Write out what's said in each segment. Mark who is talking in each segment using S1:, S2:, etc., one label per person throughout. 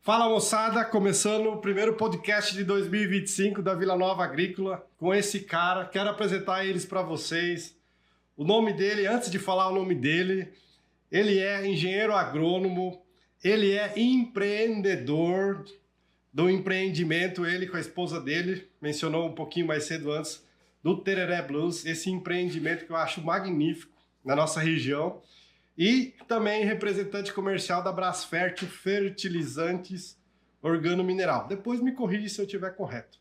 S1: Fala moçada, começando o primeiro podcast de 2025 da Vila Nova Agrícola com esse cara. Quero apresentar eles para vocês. O nome dele, antes de falar o nome dele, ele é engenheiro agrônomo, ele é empreendedor do empreendimento, ele com a esposa dele, mencionou um pouquinho mais cedo antes, do Tereré Blues, esse empreendimento que eu acho magnífico na nossa região. E também representante comercial da Brasfértil Fertilizantes Organo-Mineral. Depois me corrige se eu estiver correto.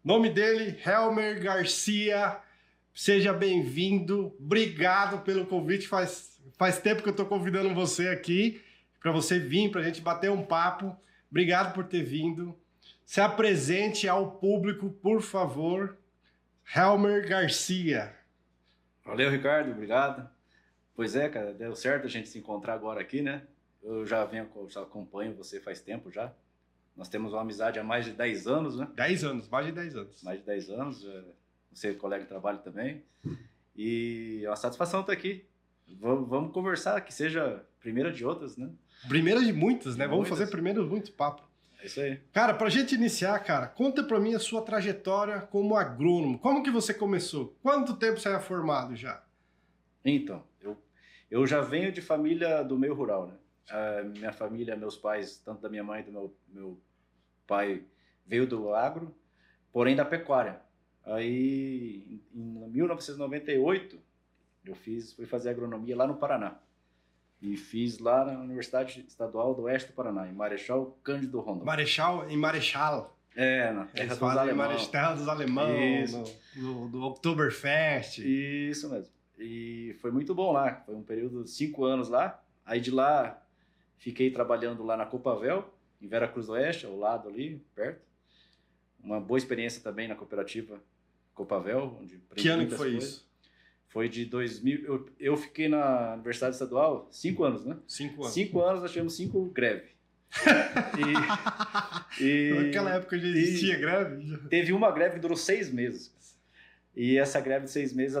S1: Nome dele, Helmer Garcia. Seja bem-vindo. Obrigado pelo convite. Faz tempo que eu estou convidando você aqui para você vir, para a gente bater um papo. Obrigado por ter vindo. Se apresente ao público, por favor. Helmer Garcia.
S2: Valeu, Ricardo. Obrigado. Pois é, cara, deu certo a gente se encontrar agora aqui, né? Eu já acompanho você faz tempo já. Nós temos uma amizade há mais de 10 anos, né?
S1: 10 anos, mais de 10 anos.
S2: Mais de 10 anos, você é colega de trabalho também. E é uma satisfação estar aqui. Vamos conversar, que seja primeira de outras, né?
S1: Primeira de muitas, né? Vamos
S2: Muitas.
S1: fazer primeiro muito papo.
S2: É isso aí.
S1: Cara, pra gente iniciar, cara, conta pra mim a sua trajetória como agrônomo. Como que você começou? Quanto tempo você é formado já?
S2: Então, eu já venho de família do meio rural, né? Minha família, meus pais, tanto da minha mãe e do meu pai, veio do agro, porém da pecuária. Aí, em 1998, fui fazer agronomia lá no Paraná. E fiz lá na Universidade Estadual do Oeste do Paraná, em Marechal Cândido Rondon.
S1: Em Marechal.
S2: É, na terra dos alemães.
S1: Terra dos alemães, do Oktoberfest.
S2: Isso mesmo. E foi muito bom lá, foi um período de 5 anos lá. Aí de lá, fiquei trabalhando lá na Copavel, em Vera Cruz do Oeste, ao lado ali, perto. Uma boa experiência também na cooperativa Copavel, onde aprendi
S1: Que ano que
S2: muitas
S1: foi
S2: coisas.
S1: isso?
S2: Foi de 2000, eu fiquei na Universidade Estadual 5 anos, né?
S1: 5 anos.
S2: 5 anos nós tivemos 5 greves.
S1: Naquela época já existia greve?
S2: Teve uma greve que durou 6 meses. E essa greve de 6 meses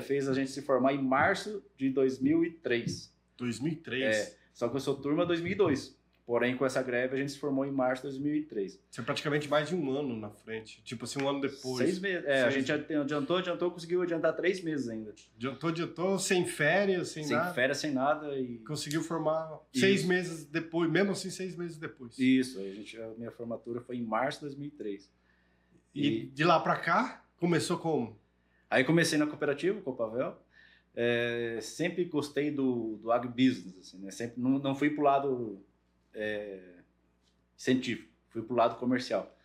S2: fez a gente se formar em março de 2003.
S1: 2003?
S2: É, só que eu sou turma 2002. Porém, com essa greve, a gente se formou em março de 2003.
S1: Você é praticamente mais de um ano na frente. Tipo assim, um ano depois.
S2: 6 meses. A gente adiantou, conseguiu adiantar 3 meses ainda.
S1: Adiantou, sem férias, sem nada.
S2: Sem férias, sem nada. E
S1: conseguiu formar 6 meses depois, mesmo assim 6 meses depois.
S2: Isso, a minha formatura foi em março de 2003.
S1: E de lá pra cá, começou como?
S2: Aí comecei na cooperativa, Copavel. Sempre gostei do agribusiness, assim, né? Sempre não fui pro lado científico, fui pro lado comercial.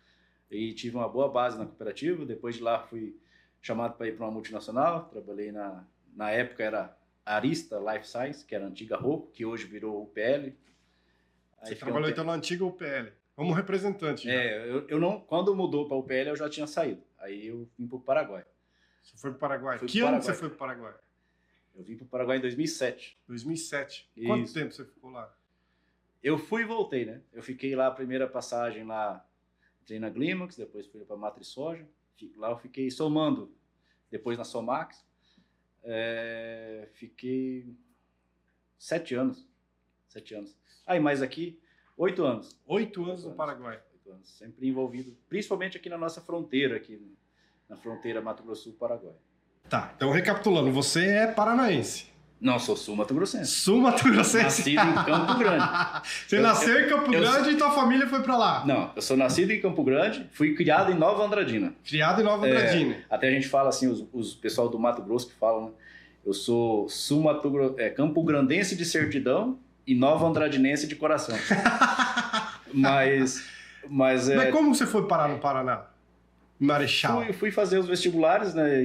S2: E tive uma boa base na cooperativa. Depois de lá fui chamado para ir para uma multinacional. Trabalhei na época era Arista Life Science, que era a antiga Rocco, que hoje virou UPL.
S1: Você trabalhou então na antiga UPL, como representante.
S2: Eu não, quando mudou para a UPL eu já tinha saído. Aí eu vim para o Paraguai.
S1: Você foi para o Paraguai?
S2: Que
S1: ano você foi para o Paraguai?
S2: Eu vim para o Paraguai em 2007.
S1: 2007.
S2: Isso.
S1: Quanto tempo você ficou lá?
S2: Eu fui e voltei, né? Eu fiquei lá a primeira passagem lá, entrei na Glimax, depois fui para Matriz Soja. Lá eu fiquei somando, depois na Somax. Fiquei 7 anos. 7 anos. Aí mais aqui, 8 anos.
S1: 8 anos no Paraguai.
S2: 8 anos. Sempre envolvido, principalmente aqui na nossa fronteira, aqui na fronteira Mato Grosso Sul-Paraguai.
S1: Tá, então recapitulando, você é paranaense.
S2: Não, sou sul-mato-grossense.
S1: Sul-mato-grossense?
S2: Nascido em Campo Grande.
S1: Você nasceu em Campo Grande e tua família foi pra lá?
S2: Não, eu sou nascido em Campo Grande, fui criado em Nova Andradina.
S1: Criado em Nova Andradina.
S2: Até a gente fala assim, os pessoal do Mato Grosso que falam, né? Eu sou Campo Grandense de certidão e Nova Andradinense de coração. Mas
S1: como você foi parar no Paraná? Em Marechal?
S2: Fui fazer os vestibulares, né?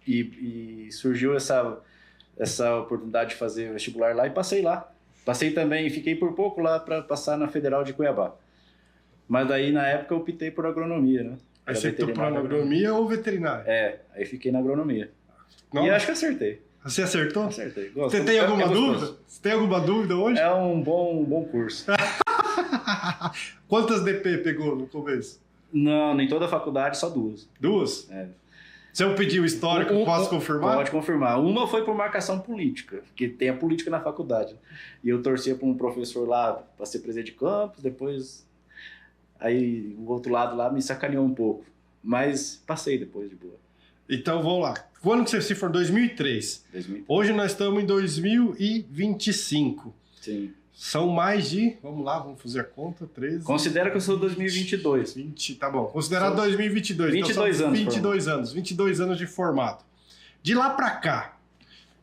S2: E surgiu essa oportunidade de fazer vestibular lá e passei lá. Passei também, fiquei por pouco lá para passar na Federal de Cuiabá. Mas daí na época eu optei por agronomia, né?
S1: Aí você optou por agronomia ou veterinária?
S2: Aí fiquei na agronomia.
S1: Não?
S2: E acho que acertei.
S1: Você acertou?
S2: Acertei.
S1: Você tem alguma dúvida? Você tem alguma dúvida hoje?
S2: É um bom curso.
S1: Quantas DP pegou no começo?
S2: Não, nem toda a faculdade, só 2.
S1: 2? Se eu pedir o histórico, posso confirmar?
S2: Pode confirmar. Uma foi por marcação política, que tem a política na faculdade. E eu torcia para um professor lá para ser presidente de campus, depois... Aí o outro lado lá me sacaneou um pouco. Mas passei depois de boa.
S1: Então vamos lá. Quando que você se formou? 2003.
S2: 2003.
S1: Hoje nós estamos em 2025.
S2: Sim.
S1: São mais de... Vamos lá, vamos fazer a conta. 13...
S2: Considera que eu sou 2022.
S1: 20, tá bom. Considerado 2022.
S2: 22
S1: então,
S2: anos.
S1: 22 anos. 22 anos de formato. De lá para cá,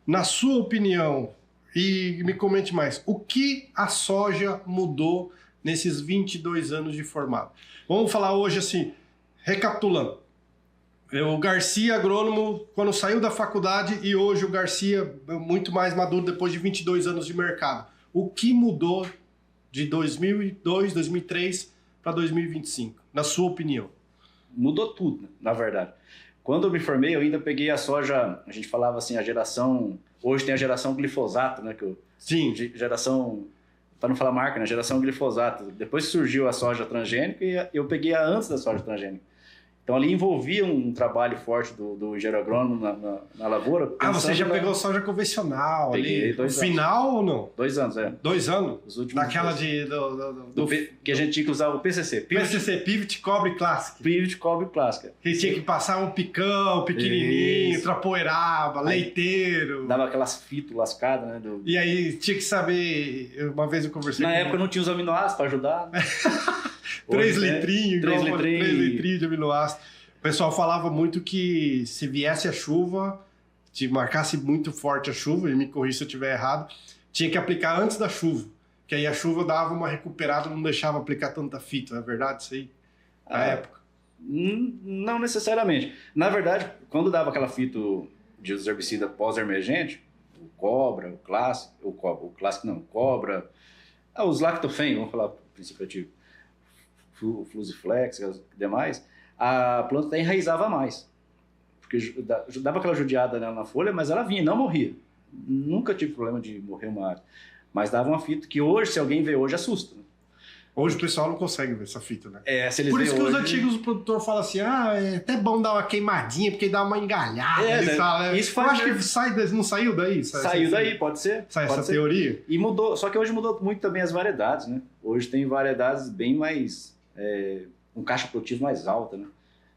S1: na sua opinião, e me comente mais, o que a soja mudou nesses 22 anos de formato? Vamos falar hoje assim, recapitulando. O Garcia, agrônomo, quando saiu da faculdade, e hoje o Garcia, muito mais maduro, depois de 22 anos de mercado. O que mudou de 2002, 2003 para 2025, na sua opinião?
S2: Mudou tudo, na verdade. Quando eu me formei, eu ainda peguei a soja, a gente falava assim, a geração... Hoje tem a geração glifosato, né?
S1: Sim.
S2: Geração... Para não falar marca, né? Geração glifosato. Depois surgiu a soja transgênica e eu peguei a antes da soja transgênica. Então ali envolvia um trabalho forte do engenheiro agrônomo na lavoura.
S1: Você já pegou soja convencional
S2: Peguei
S1: ali?
S2: 2
S1: anos. Final ou não?
S2: 2 anos, é.
S1: 2 anos?
S2: Os últimos
S1: Daquela
S2: dois. Que a gente tinha que usar o PCC.
S1: PCC, Pivot Cobre Classic.
S2: Pivot Cobre Clássica.
S1: Que tinha que passar um picão pequenininho, trapoeraba, leiteiro.
S2: Dava aquelas fitas lascadas, né?
S1: E aí tinha que saber... Uma vez eu conversei
S2: Na
S1: com
S2: época não tinha os aminoácidos para ajudar.
S1: 3 litrinhos,
S2: 3
S1: litrinhos de aminoácido. O pessoal falava muito que se viesse a chuva, se marcasse muito forte a chuva, e me corrija se eu estiver errado, tinha que aplicar antes da chuva. Que aí a chuva dava uma recuperada, não deixava aplicar tanta fita. Não é verdade isso aí? Na época?
S2: Não necessariamente. Na verdade, quando dava aquela fita de herbicida pós-emergente, o cobra, o clássico, o clássico não, cobra, os lactofen, vamos falar o princípio ativo, Flusiflex e demais, a planta enraizava mais. Porque dava aquela judiada na folha, mas ela vinha, não morria. Nunca tive problema de morrer uma árvore. Mas dava uma fita que hoje, se alguém vê hoje, assusta.
S1: Hoje o pessoal não consegue ver essa fita, né?
S2: Se eles
S1: Por isso que
S2: hoje...
S1: os antigos produtores falam assim, é até bom dar uma queimadinha, porque dá uma engalhada.
S2: Isso faz...
S1: Eu acho que não saiu daí?
S2: Saiu daí, pode ser.
S1: Sai
S2: pode
S1: essa
S2: ser.
S1: teoria?
S2: E mudou, só que hoje mudou muito também as variedades, né? Hoje tem variedades bem mais... um caixa produtivo mais alta, né?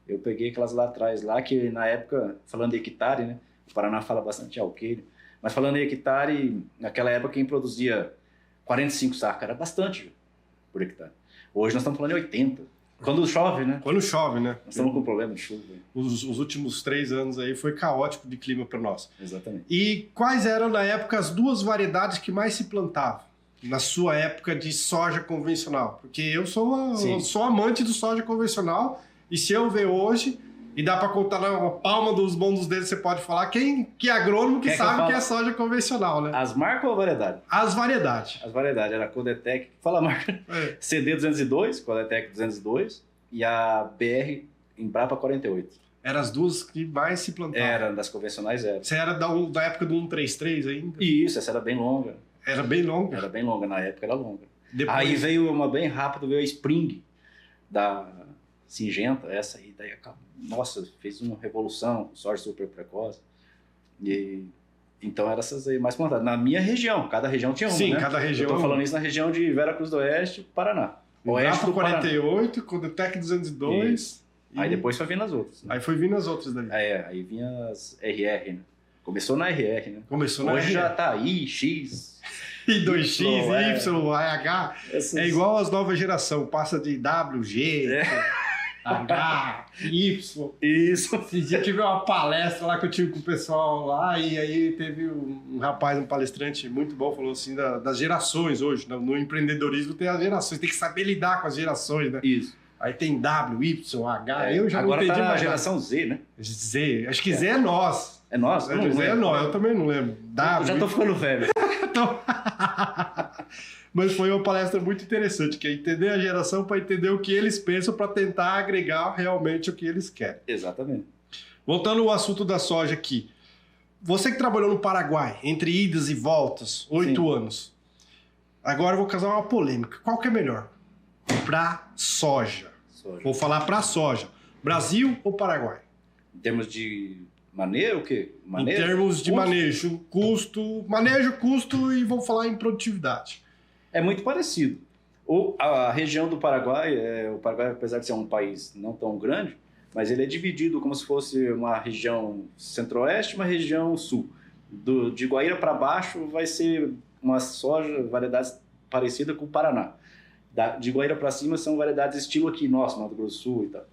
S2: Eu peguei aquelas lá atrás, lá que na época, falando de hectare, né? O Paraná fala bastante alqueire, mas falando em hectare, naquela época quem produzia 45 sacas era bastante por hectare. Hoje nós estamos falando em 80. Quando chove, né?
S1: Quando chove, né?
S2: Nós estamos com problema de chuva.
S1: Os últimos 3 anos aí foi caótico de clima para nós.
S2: Exatamente.
S1: E quais eram na época as 2 variedades que mais se plantavam? Na sua época de soja convencional? Porque eu sou amante do soja convencional. E se eu ver hoje, e dá para contar na palma dos bons dedos, você pode falar, que é agrônomo que sabe que é soja convencional, né?
S2: As marcas ou a variedade?
S1: As variedades.
S2: As variedades, era a Codetec, fala a marca, CD 202, Codetec 202, e a BR Embrapa 48.
S1: Eram as 2 que mais se plantavam?
S2: Era, das convencionais era.
S1: Você era da época do 133 ainda?
S2: Isso, essa era bem longa.
S1: Era bem longa?
S2: Era bem longa, na época era longa.
S1: Depois...
S2: Aí veio uma bem rápida, veio a Spring, da Singenta, essa aí, daí, nossa, fez uma revolução, soja super precoce. E então eram essas aí mais plantadas. Na minha região, cada região tinha uma,
S1: Sim,
S2: né?
S1: cada região.
S2: Eu tô falando isso na região de Vera Cruz do Oeste, Paraná. Oeste do
S1: 48, Codetec 202.
S2: Isso. Aí depois foi vindo as outras. Né?
S1: Aí foi vindo as outras daí.
S2: Aí vinha as RR, né? Começou na RR, né?
S1: Começou na RR.
S2: Hoje já tá I, X...
S1: I, 2X, Y, AH. É igual as novas gerações, passa de W, G, H, Y.
S2: Isso.
S1: Esse dia tive uma palestra lá que eu tive com o pessoal lá, e aí teve um rapaz, um palestrante muito bom, falou assim das gerações hoje. No empreendedorismo tem as gerações, tem que saber lidar com as gerações, né?
S2: Isso.
S1: Aí tem W, Y, H, eu já
S2: agora
S1: não entendi
S2: tá
S1: mais.
S2: A geração Z, né?
S1: Z, acho que Z é nós.
S2: É nós?
S1: Z é nós, eu também não lembro. W,
S2: eu já tô ficando velho.
S1: Mas foi uma palestra muito interessante, que é entender a geração para entender o que eles pensam para tentar agregar realmente o que eles querem.
S2: Exatamente.
S1: Voltando ao assunto da soja aqui. Você que trabalhou no Paraguai, entre idas e voltas, 8 anos. Agora eu vou causar uma polêmica. Qual que é melhor? Para soja. Vou falar para soja. Brasil ou Paraguai?
S2: Em termos de manejo, o quê?
S1: Manejo? Em termos de manejo, custo e vamos falar em produtividade.
S2: É muito parecido. A região do Paraguai, o Paraguai, apesar de ser um país não tão grande, mas ele é dividido como se fosse uma região centro-oeste e uma região sul. De Guaíra para baixo vai ser uma soja, variedades parecidas com o Paraná. De Guaíra para cima são variedades estilo aqui, nosso, Mato Grosso do Sul e tal.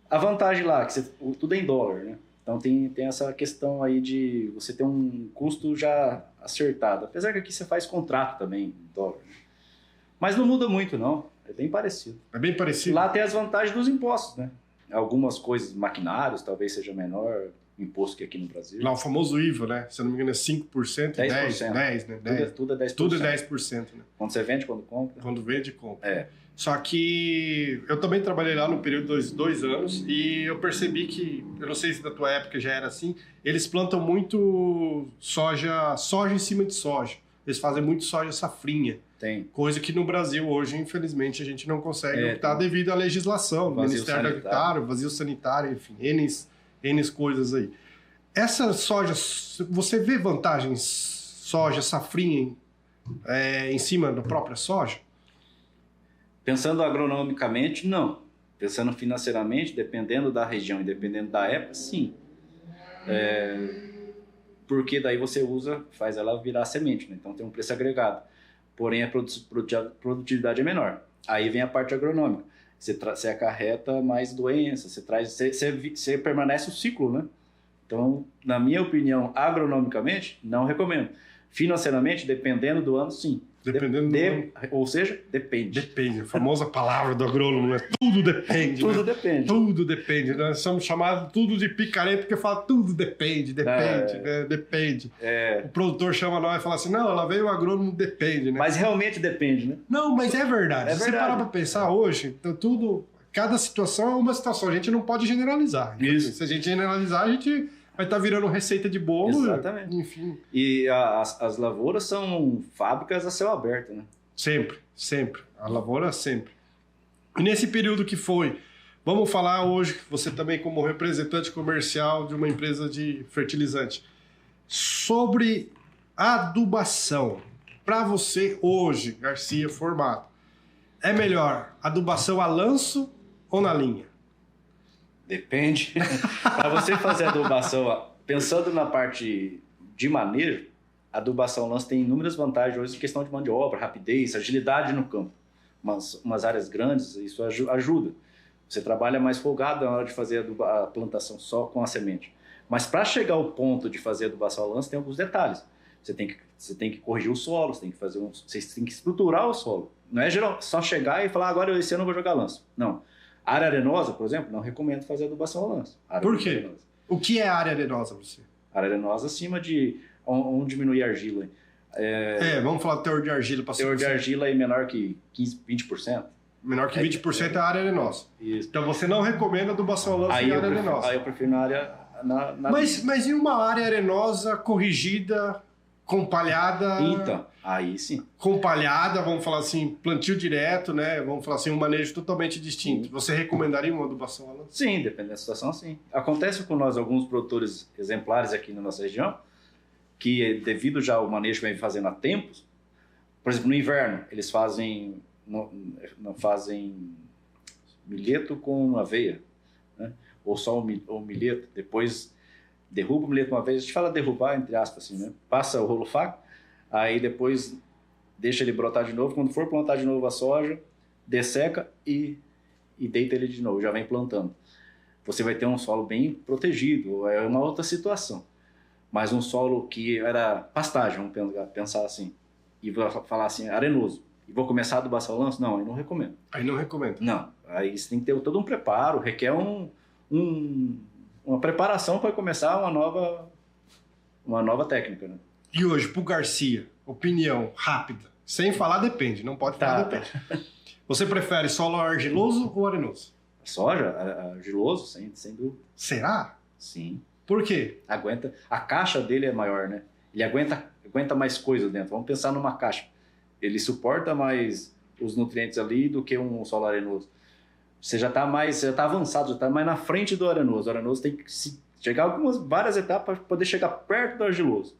S2: A vantagem lá, que tudo é em dólar, né? Então tem essa questão aí de você ter um custo já acertado. Apesar que aqui você faz contrato também em dólar. Né? Mas não muda muito, não. É bem parecido.
S1: É bem parecido?
S2: Lá tem as vantagens dos impostos, né? Algumas coisas, maquinários, talvez seja menor imposto que aqui no Brasil.
S1: Lá o famoso IVA, né? Se eu não me engano é 5%,
S2: 10%.
S1: 10, né? 10.
S2: Tudo é 10%.
S1: Tudo é 10%, né?
S2: Quando você vende, quando compra.
S1: Quando vende, compra.
S2: É.
S1: Só que eu também trabalhei lá no período de 2 anos e eu percebi que, eu não sei se da tua época já era assim, eles plantam muito soja em cima de soja. Eles fazem muito soja safrinha.
S2: Tem.
S1: Coisa que no Brasil hoje, infelizmente, a gente não consegue optar devido à legislação, do Ministério Agricultura, vazio sanitário, enfim, N coisas aí. Essa soja, você vê vantagens soja safrinha em cima da própria soja?
S2: Pensando agronomicamente, não. Pensando financeiramente, dependendo da região e dependendo da época, sim. Porque daí você faz ela virar semente, né? Então tem um preço agregado. Porém, a produtividade é menor. Aí vem a parte agronômica. Você acarreta mais doenças, você permanece o ciclo, né? Então, na minha opinião, agronomicamente, não recomendo. Financeiramente, dependendo do ano, sim.
S1: Dependendo do ano.
S2: Ou seja, depende.
S1: Depende. A famosa palavra do agrônomo, né? Tudo depende.
S2: Tudo
S1: né?
S2: depende.
S1: Tudo depende. Nós somos chamados tudo de picareta porque fala tudo depende, né? Depende. O produtor chama nós e fala assim, não, ela veio o agrônomo, depende, né?
S2: Mas realmente depende, né?
S1: Não, mas é verdade. Se você parar pra pensar hoje, então cada situação é uma situação. A gente não pode generalizar.
S2: Isso.
S1: Se a gente generalizar, a gente vai estar virando receita de bolo.
S2: Exatamente.
S1: Enfim.
S2: E as lavouras são fábricas a céu aberto, né?
S1: Sempre. A lavoura sempre. E nesse período que foi, vamos falar hoje, você também como representante comercial de uma empresa de fertilizante, sobre adubação. Para você hoje, Garcia formado, é melhor adubação a lanço ou na linha?
S2: Depende. Para você fazer adubação, pensando na parte de manejo, a adubação lanço tem inúmeras vantagens hoje em questão de mão de obra, rapidez, agilidade no campo. Umas áreas grandes, isso ajuda. Você trabalha mais folgado na hora de fazer a plantação só com a semente. Mas para chegar ao ponto de fazer adubação a lanço, tem alguns detalhes. Você tem que corrigir o solo, você tem que estruturar o solo. Não é só chegar e falar, agora esse ano eu vou jogar lanço. Não. Área arenosa, por exemplo, não recomendo fazer adubação a lanço.
S1: Por quê? Arenosa. O que é área arenosa para você?
S2: Área arenosa acima de onde diminuir a argila.
S1: Vamos falar do teor de argila para
S2: teor de argila é menor que 15%, 20%.
S1: Menor que 20% é a área arenosa.
S2: Isso.
S1: Então você não recomenda adubação a lanço em área arenosa.
S2: Aí eu prefiro na área...
S1: Mas em uma área arenosa corrigida, compalhada...
S2: Então, aí sim.
S1: Compalhada, vamos falar assim, plantio direto, né? Vamos falar assim, um manejo totalmente distinto. Sim. Você recomendaria uma adubação a lanço?
S2: Sim, depende da situação, sim. Acontece com nós, alguns produtores exemplares aqui na nossa região, que devido já ao manejo que vem fazendo há tempos, por exemplo, no inverno, eles fazem milheto com aveia, né? Ou só o milheto, depois derruba o milheto uma vez, a gente fala derrubar, entre aspas, assim, né? Passa o rolo faco, aí depois deixa ele brotar de novo, quando for plantar de novo a soja, desseca e deita ele de novo, já vem plantando. Você vai ter um solo bem protegido, é uma outra situação. Mas um solo que era pastagem, vamos pensar assim, e vou falar assim, arenoso, e vou começar a adubação a lanço? Não, aí não recomendo.
S1: Aí não recomendo?
S2: Não, aí você tem que ter todo um preparo, requer uma preparação para começar uma nova técnica, né?
S1: E hoje, pro Garcia, opinião rápida, sem falar depende, não pode falar depende. Você prefere solo argiloso ou arenoso?
S2: Soja, argiloso, sem dúvida.
S1: Será?
S2: Sim.
S1: Por quê?
S2: A caixa dele é maior, né? Ele aguenta mais coisa dentro. Vamos pensar numa caixa. Ele suporta mais os nutrientes ali do que um solo arenoso. você já está avançado, já está mais na frente do arenoso. O arenoso tem que chegar várias etapas para poder chegar perto do argiloso.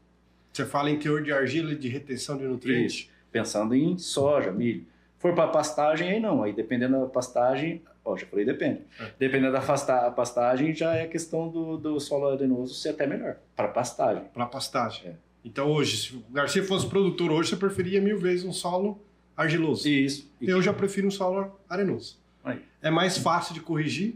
S1: Você fala em teor de argila e de retenção de nutrientes?
S2: Isso. Pensando em soja, milho. For para pastagem, aí não. Aí dependendo da pastagem, já falei depende. Dependendo da pastagem, já é questão do solo arenoso ser até melhor. Para pastagem.
S1: Para pastagem. Então hoje, se o Garcia fosse produtor hoje, você preferia 1000 vezes um solo argiloso.
S2: Isso.
S1: Eu já prefiro um solo arenoso.
S2: Aí.
S1: É mais fácil de corrigir,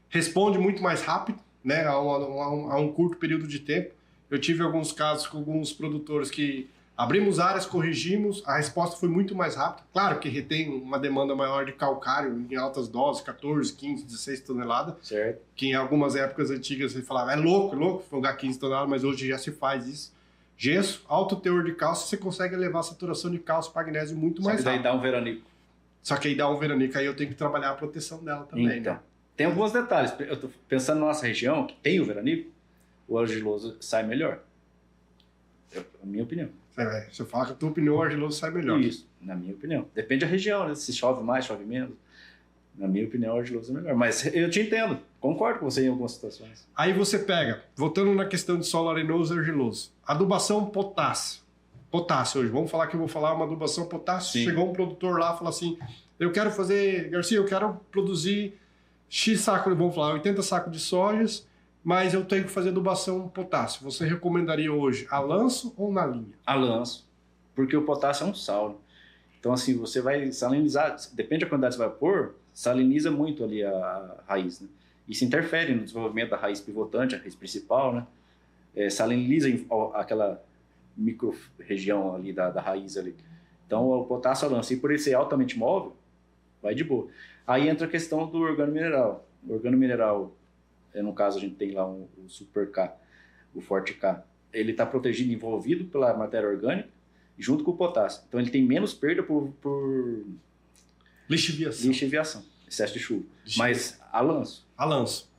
S1: responde muito mais rápido, né, a um curto período de tempo. Eu tive alguns casos com alguns produtores que abrimos áreas, corrigimos, a resposta foi muito mais rápida. Claro que retém uma demanda maior de calcário em altas doses, 14, 15, 16 toneladas.
S2: Certo.
S1: Que em algumas épocas antigas você falava, é louco, jogar 15 toneladas, mas hoje já se faz isso. Gesso, alto teor de cálcio, você consegue elevar a saturação de cálcio e magnésio muito mais rápido.
S2: Só que daí dá um veranico.
S1: Só que aí dá um veranico, aí eu tenho que trabalhar a proteção dela também.
S2: Então,
S1: né?
S2: Tem alguns detalhes. Eu tô pensando na nossa região, que tem o veranico, o argiloso sai melhor. Na minha opinião.
S1: Você fala que a tua opinião, o argiloso sai melhor.
S2: Isso, na minha opinião. Depende da região, né? Se chove mais, chove menos. Na minha opinião, o argiloso é melhor. Mas eu te entendo. Concordo com você em algumas situações.
S1: Aí você pega, voltando na questão de solo arenoso e argiloso. Adubação potássio. Potássio hoje. Vamos falar que eu vou falar uma adubação potássio.
S2: Sim.
S1: Chegou um produtor lá e falou assim, eu quero fazer, Garcia, eu quero produzir X saco, vamos falar, 80 sacos de sojas, mas eu tenho que fazer adubação potássio. Você recomendaria hoje a lanço ou na linha?
S2: A lanço. Porque o potássio é um sal. Né? Então, assim, você vai salinizar, depende da quantidade que você vai pôr, saliniza muito ali a raiz, né? Isso interfere no desenvolvimento da raiz pivotante, a raiz principal, né? Saliniza aquela micro-região ali da raiz ali. Então, o potássio a lanço, e por ele ser altamente móvel, vai de boa. Aí entra a questão do organomineral. O organomineral, no caso a gente tem lá o Super K, o Forte K, ele está protegido, envolvido pela matéria orgânica, junto com o potássio. Então ele tem menos perda por lixiviação, excesso de chuva. Mas a lanço.
S1: A lanço.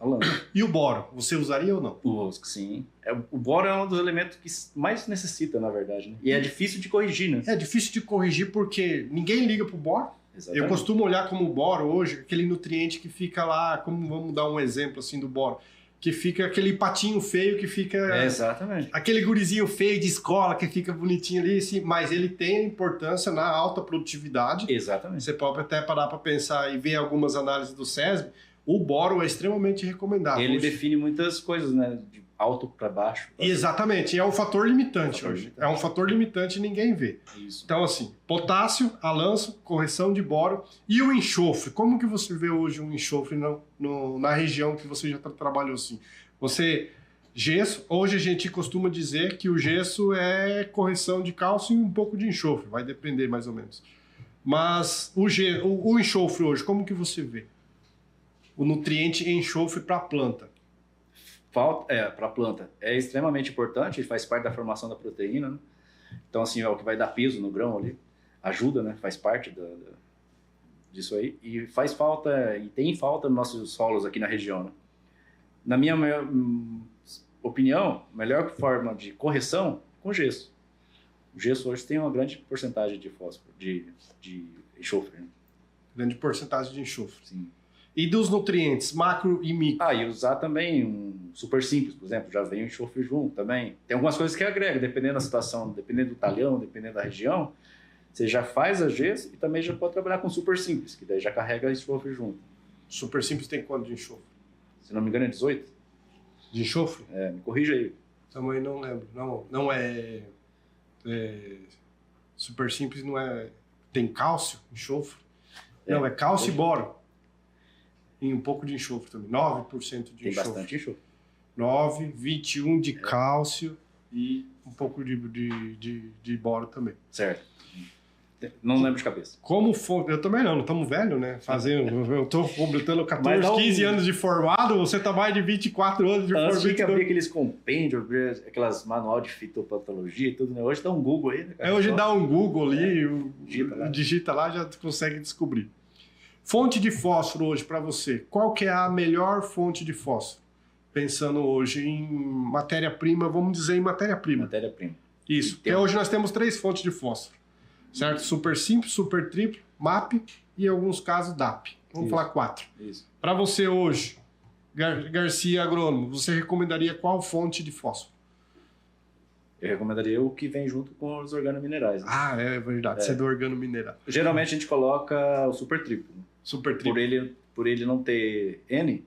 S1: E o boro, você usaria ou não?
S2: Sim. O boro é um dos elementos que mais necessita, na verdade. Né? E é difícil de corrigir, né?
S1: É difícil de corrigir porque ninguém liga pro boro.
S2: Exatamente.
S1: Eu costumo olhar como boro hoje, aquele nutriente que fica lá, como vamos dar um exemplo assim do boro, que fica aquele patinho feio que fica...
S2: Exatamente.
S1: Aquele gurizinho feio de escola que fica bonitinho ali, assim, mas ele tem importância na alta produtividade.
S2: Exatamente.
S1: Você pode até parar para pensar e ver algumas análises do SESB. O boro é extremamente recomendável.
S2: Ele define muitas coisas, né? De alto para baixo.
S1: Exatamente. É um fator limitante hoje. É um fator limitante e ninguém vê.
S2: Isso.
S1: Então, assim, potássio, a lanço, correção de boro. E o enxofre? Como que você vê hoje um enxofre na região que você já trabalhou assim? Gesso, hoje a gente costuma dizer que o gesso é correção de cálcio e um pouco de enxofre. Vai depender mais ou menos. Mas o enxofre hoje, como que você vê? O nutriente enxofre para a planta.
S2: Para a planta é extremamente importante, ele faz parte da formação da proteína, né? Então assim, é o que vai dar peso no grão ali, ajuda, né? Faz parte disso aí, e faz falta, e tem falta nos nossos solos aqui na região, né? Na minha opinião, a melhor forma de correção com gesso. O gesso hoje tem uma grande porcentagem de fósforo, de enxofre, né?
S1: Grande porcentagem de enxofre.
S2: Sim.
S1: E dos nutrientes, macro e micro?
S2: E usar também um super simples, por exemplo, já vem o enxofre junto também. Tem algumas coisas que agrega, dependendo da situação, dependendo do talhão, dependendo da região, você já faz a gesso e também já pode trabalhar com super simples, que daí já carrega enxofre junto.
S1: Super simples tem quanto de enxofre?
S2: Se não me engano é 18.
S1: De enxofre?
S2: Me corrija aí.
S1: Também não lembro. Não é super simples, não é... Tem cálcio, enxofre? Não, é cálcio e boro. E um pouco de enxofre também. 9% de enxofre.
S2: Tem bastante enxofre.
S1: 9, 21 de cálcio e um pouco de boro também.
S2: Certo. Não lembro de cabeça.
S1: Como for, eu também não estamos velhos, né? Eu estou completando 14, 15 anos de formado, você está mais de 24 anos de formado.
S2: Antes que havia aqueles compêndios, aquelas manual de fitopatologia e tudo, né? Hoje dá um Google aí, né?
S1: Hoje dá um Google ali, digita lá, já consegue descobrir. Fonte de fósforo hoje para você, qual que é a melhor fonte de fósforo? Pensando hoje em matéria-prima, vamos dizer em matéria-prima.
S2: Matéria-prima.
S1: Isso, porque hoje nós temos 3 fontes de fósforo, certo? Super simples, super triplo MAP e, em alguns casos, DAP. Vamos
S2: Isso.
S1: falar 4.
S2: Isso.
S1: Para você hoje, Garcia Agrônomo, você recomendaria qual fonte de fósforo?
S2: Eu recomendaria o que vem junto com os organominerais. Né?
S1: Ah, é verdade. Você é do organomineral.
S2: Geralmente a gente coloca o super triplo. Né?
S1: Super triplo.
S2: Por ele não ter N,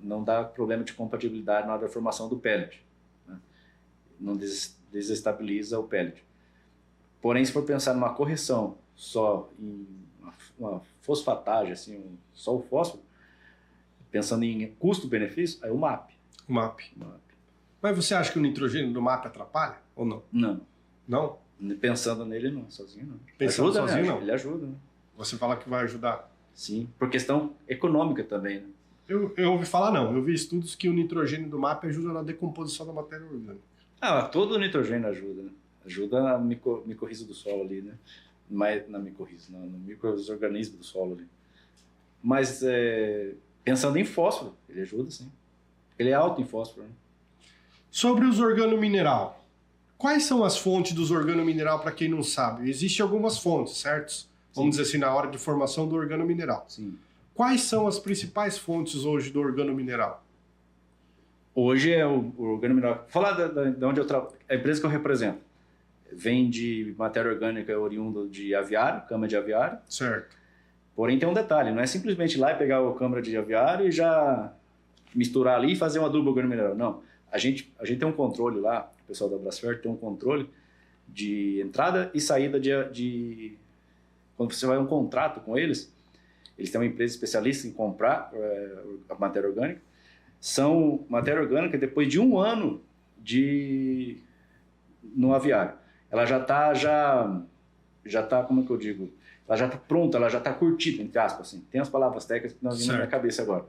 S2: não dá problema de compatibilidade na hora da formação do pellet. Né? Não desestabiliza o pellet. Porém, se for pensar numa correção só em uma fosfatagem, assim, só o fósforo, pensando em custo-benefício, aí o MAP.
S1: MAP. Mas você acha que o nitrogênio do MAP atrapalha ou não?
S2: Não.
S1: Não?
S2: Pensando nele, não. Sozinho, não.
S1: Pensando
S2: ajuda,
S1: sozinho,
S2: né?
S1: não?
S2: Ele ajuda, né?
S1: Você fala que vai ajudar?
S2: Sim, por questão econômica também, né?
S1: Eu ouvi falar não. Eu vi estudos que o nitrogênio do MAP ajuda na decomposição da matéria orgânica.
S2: Todo o nitrogênio ajuda, né? Ajuda na micorriza do solo ali, né? Mas, no micro-organismos do solo ali. Mas, pensando em fósforo, ele ajuda, sim. Ele é alto em fósforo, né?
S1: Sobre os organomineral, quais são as fontes dos organomineral para quem não sabe? Existem algumas fontes, certo? Vamos dizer assim, na hora de formação do organomineral.
S2: Sim.
S1: Quais são as principais fontes hoje do organomineral?
S2: Hoje é o organomineral. Falar de onde eu trabalho, a empresa que eu represento vem de matéria orgânica oriunda de aviário, cama de aviário.
S1: Certo.
S2: Porém, tem um detalhe, não é simplesmente ir lá e pegar a câmara de aviário e já misturar ali e fazer um adubo organomineral. Não. A gente tem um controle lá, o pessoal da Brasfer tem um controle de entrada e saída de... Quando você vai a um contrato com eles têm uma empresa especialista em comprar a matéria orgânica. São matéria orgânica depois de 1 ano no aviário. Ela já está, como é que eu digo? Ela já está pronta, ela já está curtida, entre aspas. Assim. Tem as palavras técnicas que não vêm na minha cabeça agora.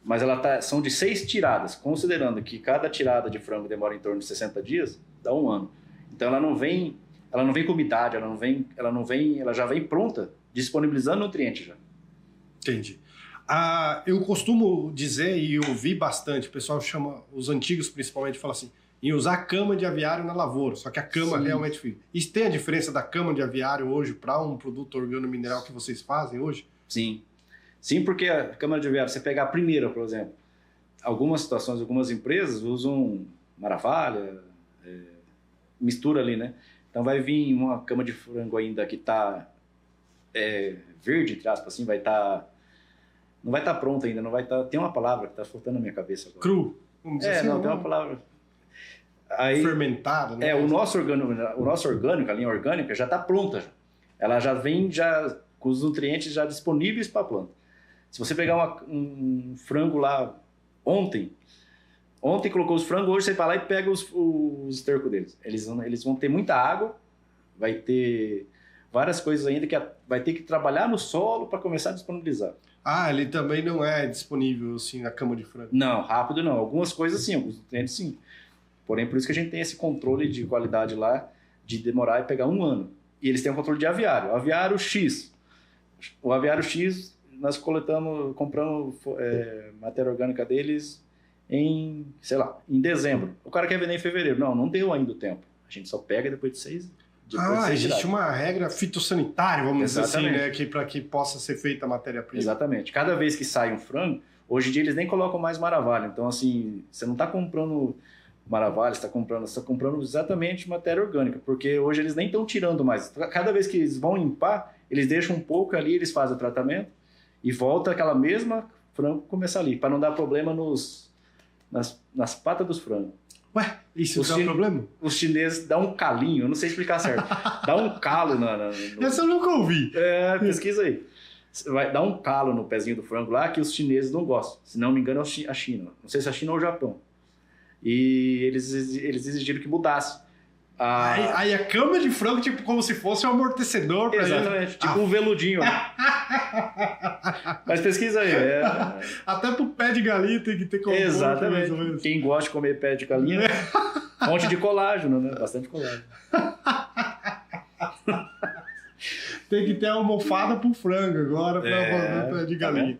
S2: Mas são de 6 tiradas, considerando que cada tirada de frango demora em torno de 60 dias, dá 1 ano. Então ela não vem com umidade, ela já vem pronta, disponibilizando nutriente já.
S1: Entendi. Eu costumo dizer, e ouvi bastante, o pessoal chama, os antigos principalmente, fala assim, em usar cama de aviário na lavoura, só que a cama realmente fica. Isso tem a diferença da cama de aviário hoje para um produto organomineral que vocês fazem hoje?
S2: Sim. Sim, porque a câmara de aviário, você pegar a primeira, por exemplo, algumas situações, algumas empresas usam maravalha, mistura ali, né? Então vai vir uma cama de frango ainda que está verde, entre aspas, assim, não vai estar pronta ainda, não vai estar... Tem uma palavra que está faltando na minha cabeça agora.
S1: Cru? Vamos dizer assim,
S2: tem uma palavra... Aí,
S1: fermentada, né?
S2: O nosso orgânico, a linha orgânica, já está pronta. Ela já vem com os nutrientes já disponíveis para a planta. Se você pegar um frango lá ontem colocou os frangos, hoje você vai lá e pega os estercos deles. Eles vão ter muita água, vai ter várias coisas ainda que vai ter que trabalhar no solo para começar a disponibilizar.
S1: Ele também não é disponível assim na cama de frango?
S2: Não, rápido não. Algumas coisas sim, alguns nutrientes sim. Porém, por isso que a gente tem esse controle de qualidade lá, de demorar e pegar 1 ano. E eles têm um controle de aviário. O aviário X. O aviário X, nós compramos matéria orgânica deles em dezembro. O cara quer vender em fevereiro. Não deu ainda o tempo. A gente só pega depois de 6.
S1: Existe uma regra fitossanitária, vamos dizer assim, né? Para que possa ser feita a matéria-prima.
S2: Exatamente. Cada vez que sai um frango, hoje em dia eles nem colocam mais maravalha. Então, assim, você não está comprando maravalha, você está comprando exatamente matéria orgânica, porque hoje eles nem estão tirando mais. Cada vez que eles vão limpar, eles deixam um pouco ali, eles fazem o tratamento e volta aquela mesma frango começar ali, para não dar problema nas patas dos frangos.
S1: Ué, isso dá problema?
S2: Os chineses dão um calinho, eu não sei explicar certo. Dá um calo
S1: Essa eu nunca ouvi.
S2: Pesquisa aí. Vai dar um calo no pezinho do frango lá que os chineses não gostam. Se não me engano, é a China. Não sei se é a China ou o Japão. E eles exigiram que mudasse.
S1: Aí a cama de frango, tipo, como se fosse um amortecedor.
S2: Exatamente, tipo um veludinho. Mas pesquisa aí.
S1: Até pro pé de galinha tem que ter conforto.
S2: Exatamente. Quem gosta de comer pé de galinha, fonte de colágeno, né? Bastante colágeno.
S1: Tem que ter almofada pro frango agora para pé de galinha.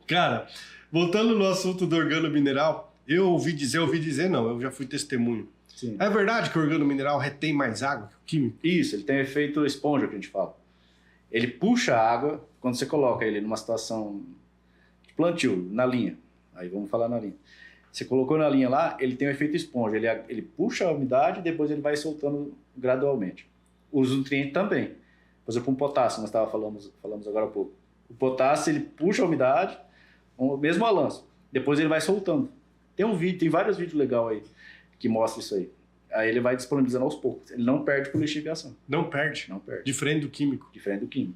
S1: Cara, voltando no assunto do organomineral, eu ouvi dizer não, eu já fui testemunho.
S2: Sim.
S1: É verdade que o organomineral retém mais água que o químico?
S2: Isso, ele tem o efeito esponja que a gente fala. Ele puxa a água quando você coloca ele numa situação de plantio, na linha. Aí vamos falar na linha. Você colocou na linha lá, ele tem o efeito esponja. Ele puxa a umidade e depois ele vai soltando gradualmente. Os nutrientes também. Por exemplo, um potássio, nós falamos agora há pouco. O potássio, ele puxa a umidade, mesmo a lança. Depois ele vai soltando. Tem vários vídeos legais aí que mostram isso aí. Aí ele vai disponibilizando aos poucos. Ele não perde por lixiviação.
S1: Não perde.
S2: Não perde.
S1: Diferente do químico.
S2: Diferente do químico.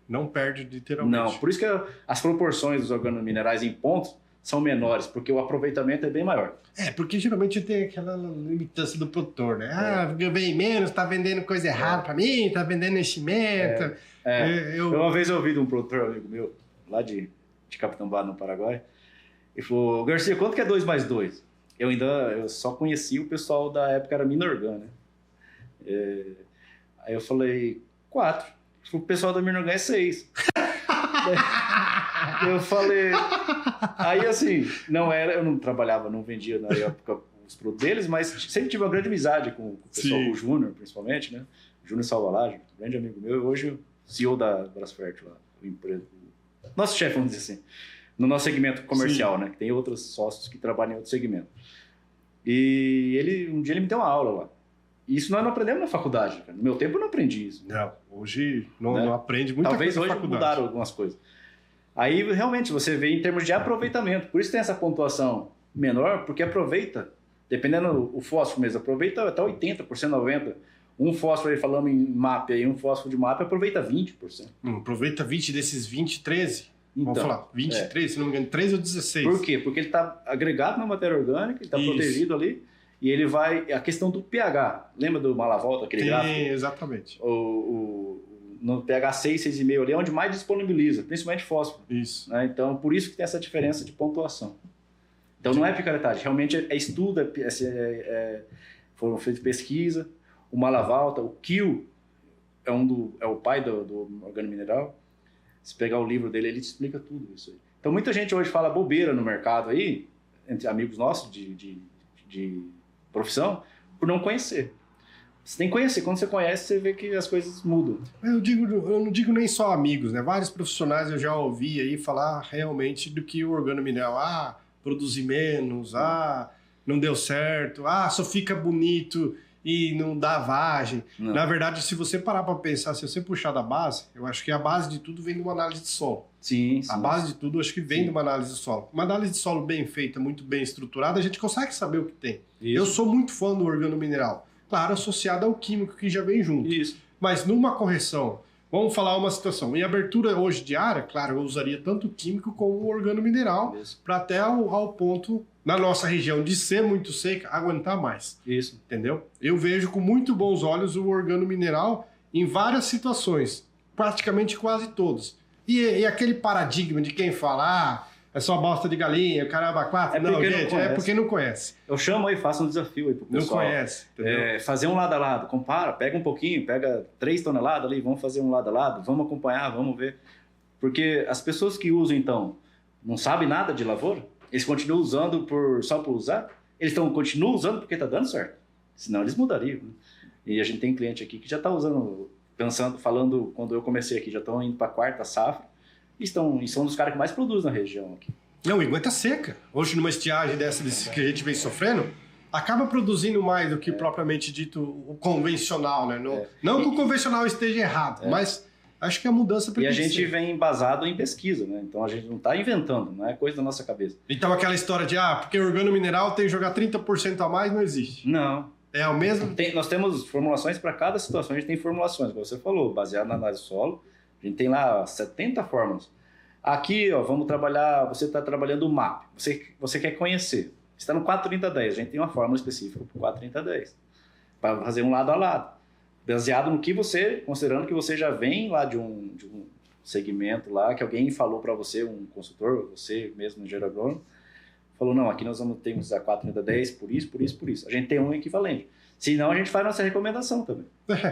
S1: Não perde literalmente.
S2: Não, por isso que as proporções dos organominerais em pontos são menores, porque o aproveitamento é bem maior.
S1: Porque geralmente tem aquela limitância do produtor, né? Eu ganhei menos, tá vendendo coisa errada pra mim, tá vendendo enchimento.
S2: Uma vez eu ouvi de um produtor amigo meu, lá de Capitambá, no Paraguai, ele falou: Garcia, quanto que é 2 mais 2? Eu só conheci o pessoal da época, era Minorgan, né? Aí eu falei, 4. O pessoal da Minorgan é 6. Eu falei... Aí, assim, eu não trabalhava, não vendia na época os produtos deles, mas sempre tive uma grande amizade com o pessoal, com o Júnior, principalmente, né? Júnior Salvalage, grande amigo meu, hoje o CEO da Brasfert lá, o empresa. Nosso chefe, vamos dizer assim, no nosso segmento comercial, né? Que tem outros sócios que trabalham em outro segmento. E um dia ele me deu uma aula lá. E isso nós não aprendemos na faculdade, cara. No meu tempo eu não aprendi isso.
S1: Não, hoje não aprende muita
S2: Talvez
S1: coisa na
S2: hoje
S1: faculdade.
S2: mudaram algumas coisas. Aí realmente você vê em termos de aproveitamento. Por isso tem essa pontuação menor, porque aproveita, dependendo do fósforo mesmo, aproveita até 80%, 90%. Um fósforo aí falando em MAP, aí um fósforo de MAP aproveita 20%.
S1: Aproveita 20 desses 20, 13?
S2: Então,
S1: vamos falar, 23, se não me engano, 13 ou 16.
S2: Por quê? Porque ele está agregado na matéria orgânica, ele está protegido ali, e ele vai... A questão do pH, lembra do Malavolta, aquele gráfico?
S1: Sim, exatamente.
S2: No pH 6, 6,5 ali é onde mais disponibiliza, principalmente fósforo.
S1: Isso.
S2: Né? Então, por isso que tem essa diferença de pontuação. Então, não é picaretagem, realmente é estudo, foram feitas pesquisa. O Malavolta, o Kiel, é o pai do organomineral. Se pegar o livro dele, ele te explica tudo isso aí. Então, muita gente hoje fala bobeira no mercado aí, entre amigos nossos de profissão, por não conhecer. Você tem que conhecer. Quando você conhece, você vê que as coisas mudam.
S1: Eu não digo nem só amigos, né? Vários profissionais eu já ouvi aí falar realmente do que o organomineral, produzir menos, não deu certo, só fica bonito e não dá vagem. Não. Na verdade, se você parar para pensar, se você puxar da base, eu acho que a base de tudo vem de uma análise de solo.
S2: Sim.
S1: A base de tudo, acho que vem de uma análise de solo. Uma análise de solo bem feita, muito bem estruturada, a gente consegue saber o que tem. Isso. Eu sou muito fã do organomineral. Claro, associado ao químico que já vem junto.
S2: Isso.
S1: Mas numa correção, vamos falar uma situação. Em abertura hoje de área, claro, eu usaria tanto o químico como o organomineral para até ao ponto, na nossa região, de ser muito seca, aguentar mais.
S2: Isso.
S1: Entendeu? Eu vejo com muito bons olhos o organomineral em várias situações, praticamente quase todas. E aquele paradigma de quem fala, é só bosta de galinha, o cara é abacate. Não, gente, é porque não conhece.
S2: Eu chamo aí, faço um desafio aí pro pessoal.
S1: Não conhece, entendeu?
S2: Fazer um lado a lado, compara, pega um pouquinho, pega 3 toneladas ali, vamos fazer um lado a lado, vamos acompanhar, vamos ver. Porque as pessoas que usam, então, não sabem nada de lavoura, eles continuam usando só por usar, eles continuam usando porque está dando certo. Senão eles mudariam. Né? E a gente tem cliente aqui que já está usando, falando, quando eu comecei aqui, já estão indo para a 4ª safra, e são dos caras que mais produzem na região aqui.
S1: Não, e aguenta seca. Hoje, numa estiagem desse que a gente vem sofrendo, acaba produzindo mais do que propriamente dito o convencional, né? Não que o convencional esteja errado, mas acho que a mudança
S2: precisa. E a gente vem embasado em pesquisa, né? Então a gente não está inventando, não é coisa da nossa cabeça.
S1: Então aquela história de, porque organomineral tem que jogar 30% a mais, não existe.
S2: Não.
S1: É o mesmo?
S2: Nós temos formulações para cada situação, a gente tem formulações, como você falou, baseado na análise solo. A gente tem lá 70 fórmulas. Aqui, vamos trabalhar, você está trabalhando o MAP, você quer conhecer. Você está no 43010, a gente tem uma fórmula específica para o 43010, para fazer um lado a lado. Baseado no que considerando que você já vem lá de um segmento lá, que alguém falou para você, um consultor, você mesmo, engenheiro agrônomo, falou, não, aqui nós vamos ter que usar 43010 por isso, por isso, por isso. A gente tem um equivalente. Senão a gente faz nossa recomendação também.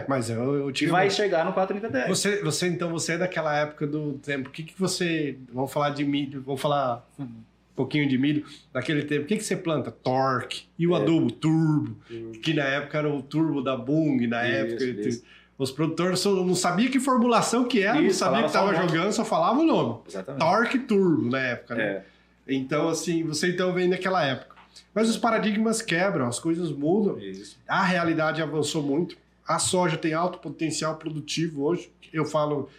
S1: Mas eu
S2: te vai chegar no 43010.
S1: Você é daquela época do tempo. O que você... Vamos falar de milho, vamos falar pouquinho de milho naquele tempo. O que você planta? Torque. E o adubo? Turbo. Que na época era o turbo da Bung, na época.
S2: Isso.
S1: Os produtores não sabiam que formulação que era, não sabia que estava jogando, só falava o nome.
S2: Exatamente.
S1: Torque Turbo na época, né? Então, assim, você então vem naquela época. Mas os paradigmas quebram, as coisas mudam.
S2: Isso.
S1: A realidade avançou muito. A soja tem alto potencial produtivo hoje. Eu falo,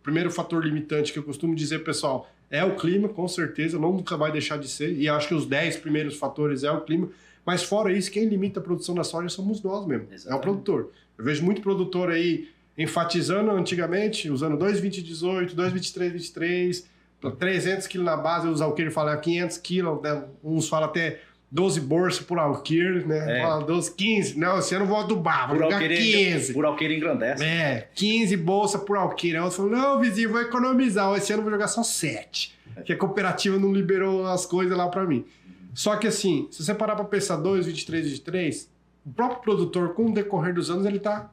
S1: primeiro fator limitante que eu costumo dizer, pessoal, é o clima, com certeza, nunca vai deixar de ser. E acho que os 10 primeiros fatores é o clima. Mas fora isso, quem limita a produção da soja somos nós mesmo. Exatamente. É o produtor. Eu vejo muito produtor aí enfatizando antigamente, usando 2,20,18, 2,23,23, 300 kg na base, usar o que ele fala, 500 kg, né? Uns falam até 12 bolsas por alqueire, né? Fala 12, 15. Não, esse ano eu vou adubar, vou jogar 15.
S2: Por alqueire engrandece.
S1: 15 bolsas por alqueire. Aí eu falo, não, vizinho, vou economizar. Esse ano eu vou jogar só 7. Que a cooperativa não liberou as coisas lá pra mim. Só que assim, se você parar pra pensar 2,23, o próprio produtor, com o decorrer dos anos, ele tá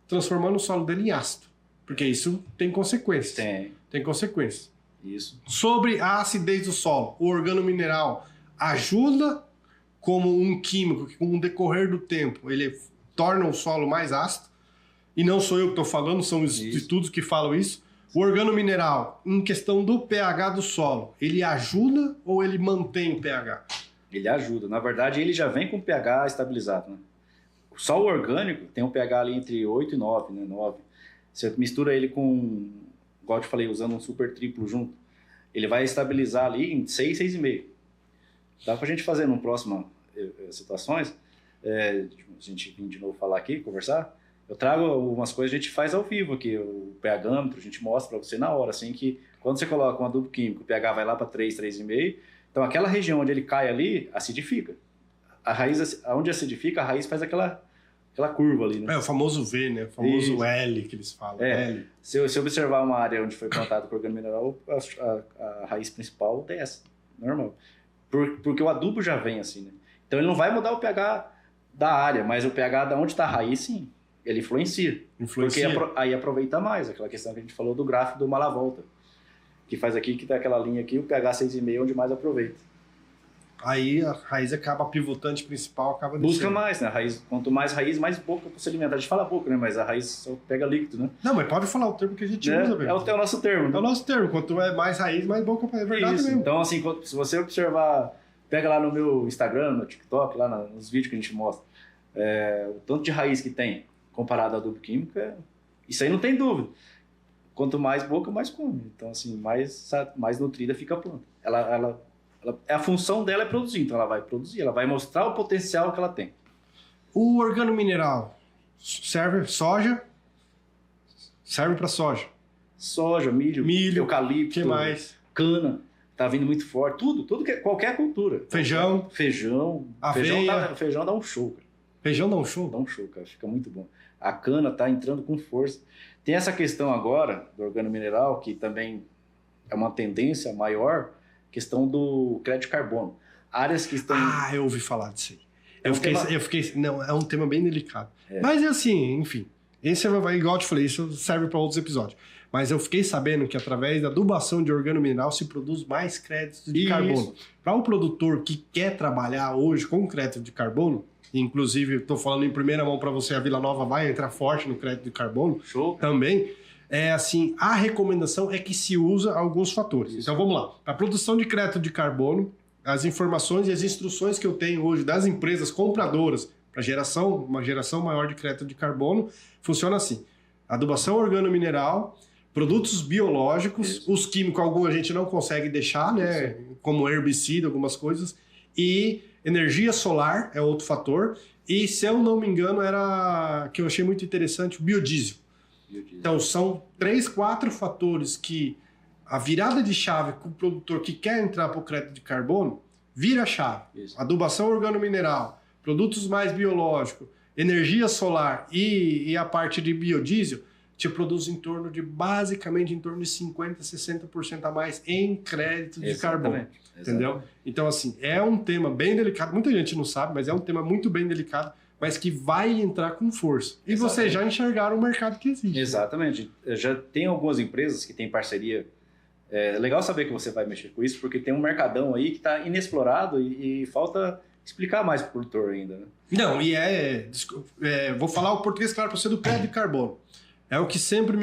S1: transformando o solo dele em ácido. Porque isso tem consequências. Tem consequências.
S2: Isso.
S1: Sobre a acidez do solo, o organomineral ajuda como um químico que, com o decorrer do tempo, ele torna o solo mais ácido. E não sou eu que estou falando, são os estudos que falam isso. O organomineral, em questão do pH do solo, ele ajuda ou ele mantém o pH?
S2: Ele ajuda. Na verdade, ele já vem com o pH estabilizado, né? Só o orgânico tem um pH ali entre 8 e 9, né? 9. Você mistura ele com, igual eu te falei, usando um super triplo junto, ele vai estabilizar ali em 6, 6,5. Dá pra gente fazer num próximo situações, a gente vir de novo falar aqui, conversar. Eu trago algumas coisas, a gente faz ao vivo aqui, o pH-ômetro, a gente mostra para você na hora, assim, que quando você coloca um adubo químico, o pH vai lá para 3, 3,5, então aquela região onde ele cai ali, acidifica. A raiz, onde acidifica, a raiz faz aquela curva ali, né?
S1: É o famoso V, né? O famoso L que eles falam. L.
S2: Se observar uma área onde foi plantado com organomineral, a raiz principal desce, normal. Porque o adubo já vem assim, né? Então ele não vai mudar o pH da área, mas o pH da onde está a raiz, sim. Ele influencia. Porque aí aproveita mais, aquela questão que a gente falou do gráfico do Malavolta. Que faz aqui, que tem aquela linha aqui, o pH 6,5 onde mais aproveita.
S1: Aí a raiz acaba, a pivotante principal acaba descendo.
S2: Busca mais, né? Quanto mais raiz, mais boca para se alimentar. A gente fala boca, né? Mas a raiz só pega líquido, né?
S1: Não, mas pode falar o termo que a gente usa, velho.
S2: É o nosso termo.
S1: Né? É o nosso termo. Quanto é mais raiz, mais boca. É verdade mesmo.
S2: Então, assim, se você observar, pega lá no meu Instagram, no TikTok, lá nos vídeos que a gente mostra, o tanto de raiz que tem comparado ao adubo químico, isso aí não tem dúvida. Quanto mais boca, mais come. Então, assim, mais nutrida fica a planta. A função dela é produzir, então ela vai produzir, ela vai mostrar o potencial que ela tem.
S1: O organomineral serve soja? Serve para soja?
S2: Soja, milho, eucalipto,
S1: que mais?
S2: Cana, tá vindo muito forte, tudo qualquer cultura.
S1: Feijão,
S2: aveia. Feijão dá um show, cara.
S1: Feijão dá um show?
S2: Dá um show, cara, fica muito bom. A cana tá entrando com força. Tem essa questão agora do organomineral, que também é uma tendência maior, questão do crédito de carbono. Áreas que estão...
S1: eu ouvi falar disso aí. Não, é um tema bem delicado. Mas assim, enfim, esse igual eu te falei, isso serve para outros episódios. Mas eu fiquei sabendo que através da adubação de organomineral se produz mais créditos de carbono. Para o produtor que quer trabalhar hoje com crédito de carbono, inclusive estou falando em primeira mão para você, a Vila Nova vai entrar forte no crédito de carbono.
S2: Show.
S1: Também. Assim, a recomendação é que se usa alguns fatores. Isso. Então vamos lá. A produção de crédito de carbono, as informações e as instruções que eu tenho hoje das empresas compradoras para uma geração maior de crédito de carbono, funciona assim. Adubação organomineral, produtos biológicos, os químicos, alguns a gente não consegue deixar, né? Como herbicida, algumas coisas, e energia solar é outro fator, e se eu não me engano era, que eu achei muito interessante, o biodiesel. Então são 3, 4 fatores que a virada de chave com o produtor que quer entrar para o crédito de carbono, vira a chave. Isso. Adubação organomineral, produtos mais biológicos, energia solar e a parte de biodiesel te produz basicamente em torno de 50%, 60% a mais em crédito de carbono. Entendeu? Então, assim, é um tema bem delicado. Muita gente não sabe, mas é um tema muito bem delicado, mas que vai entrar com força. E vocês já enxergaram o mercado que existe.
S2: Exatamente. Já tem algumas empresas que têm parceria É legal saber que você vai mexer com isso, porque tem um mercadão aí que está inexplorado e falta explicar mais para o produtor ainda, né?
S1: Não, vou falar o português claro para você do crédito de carbono. É o que sempre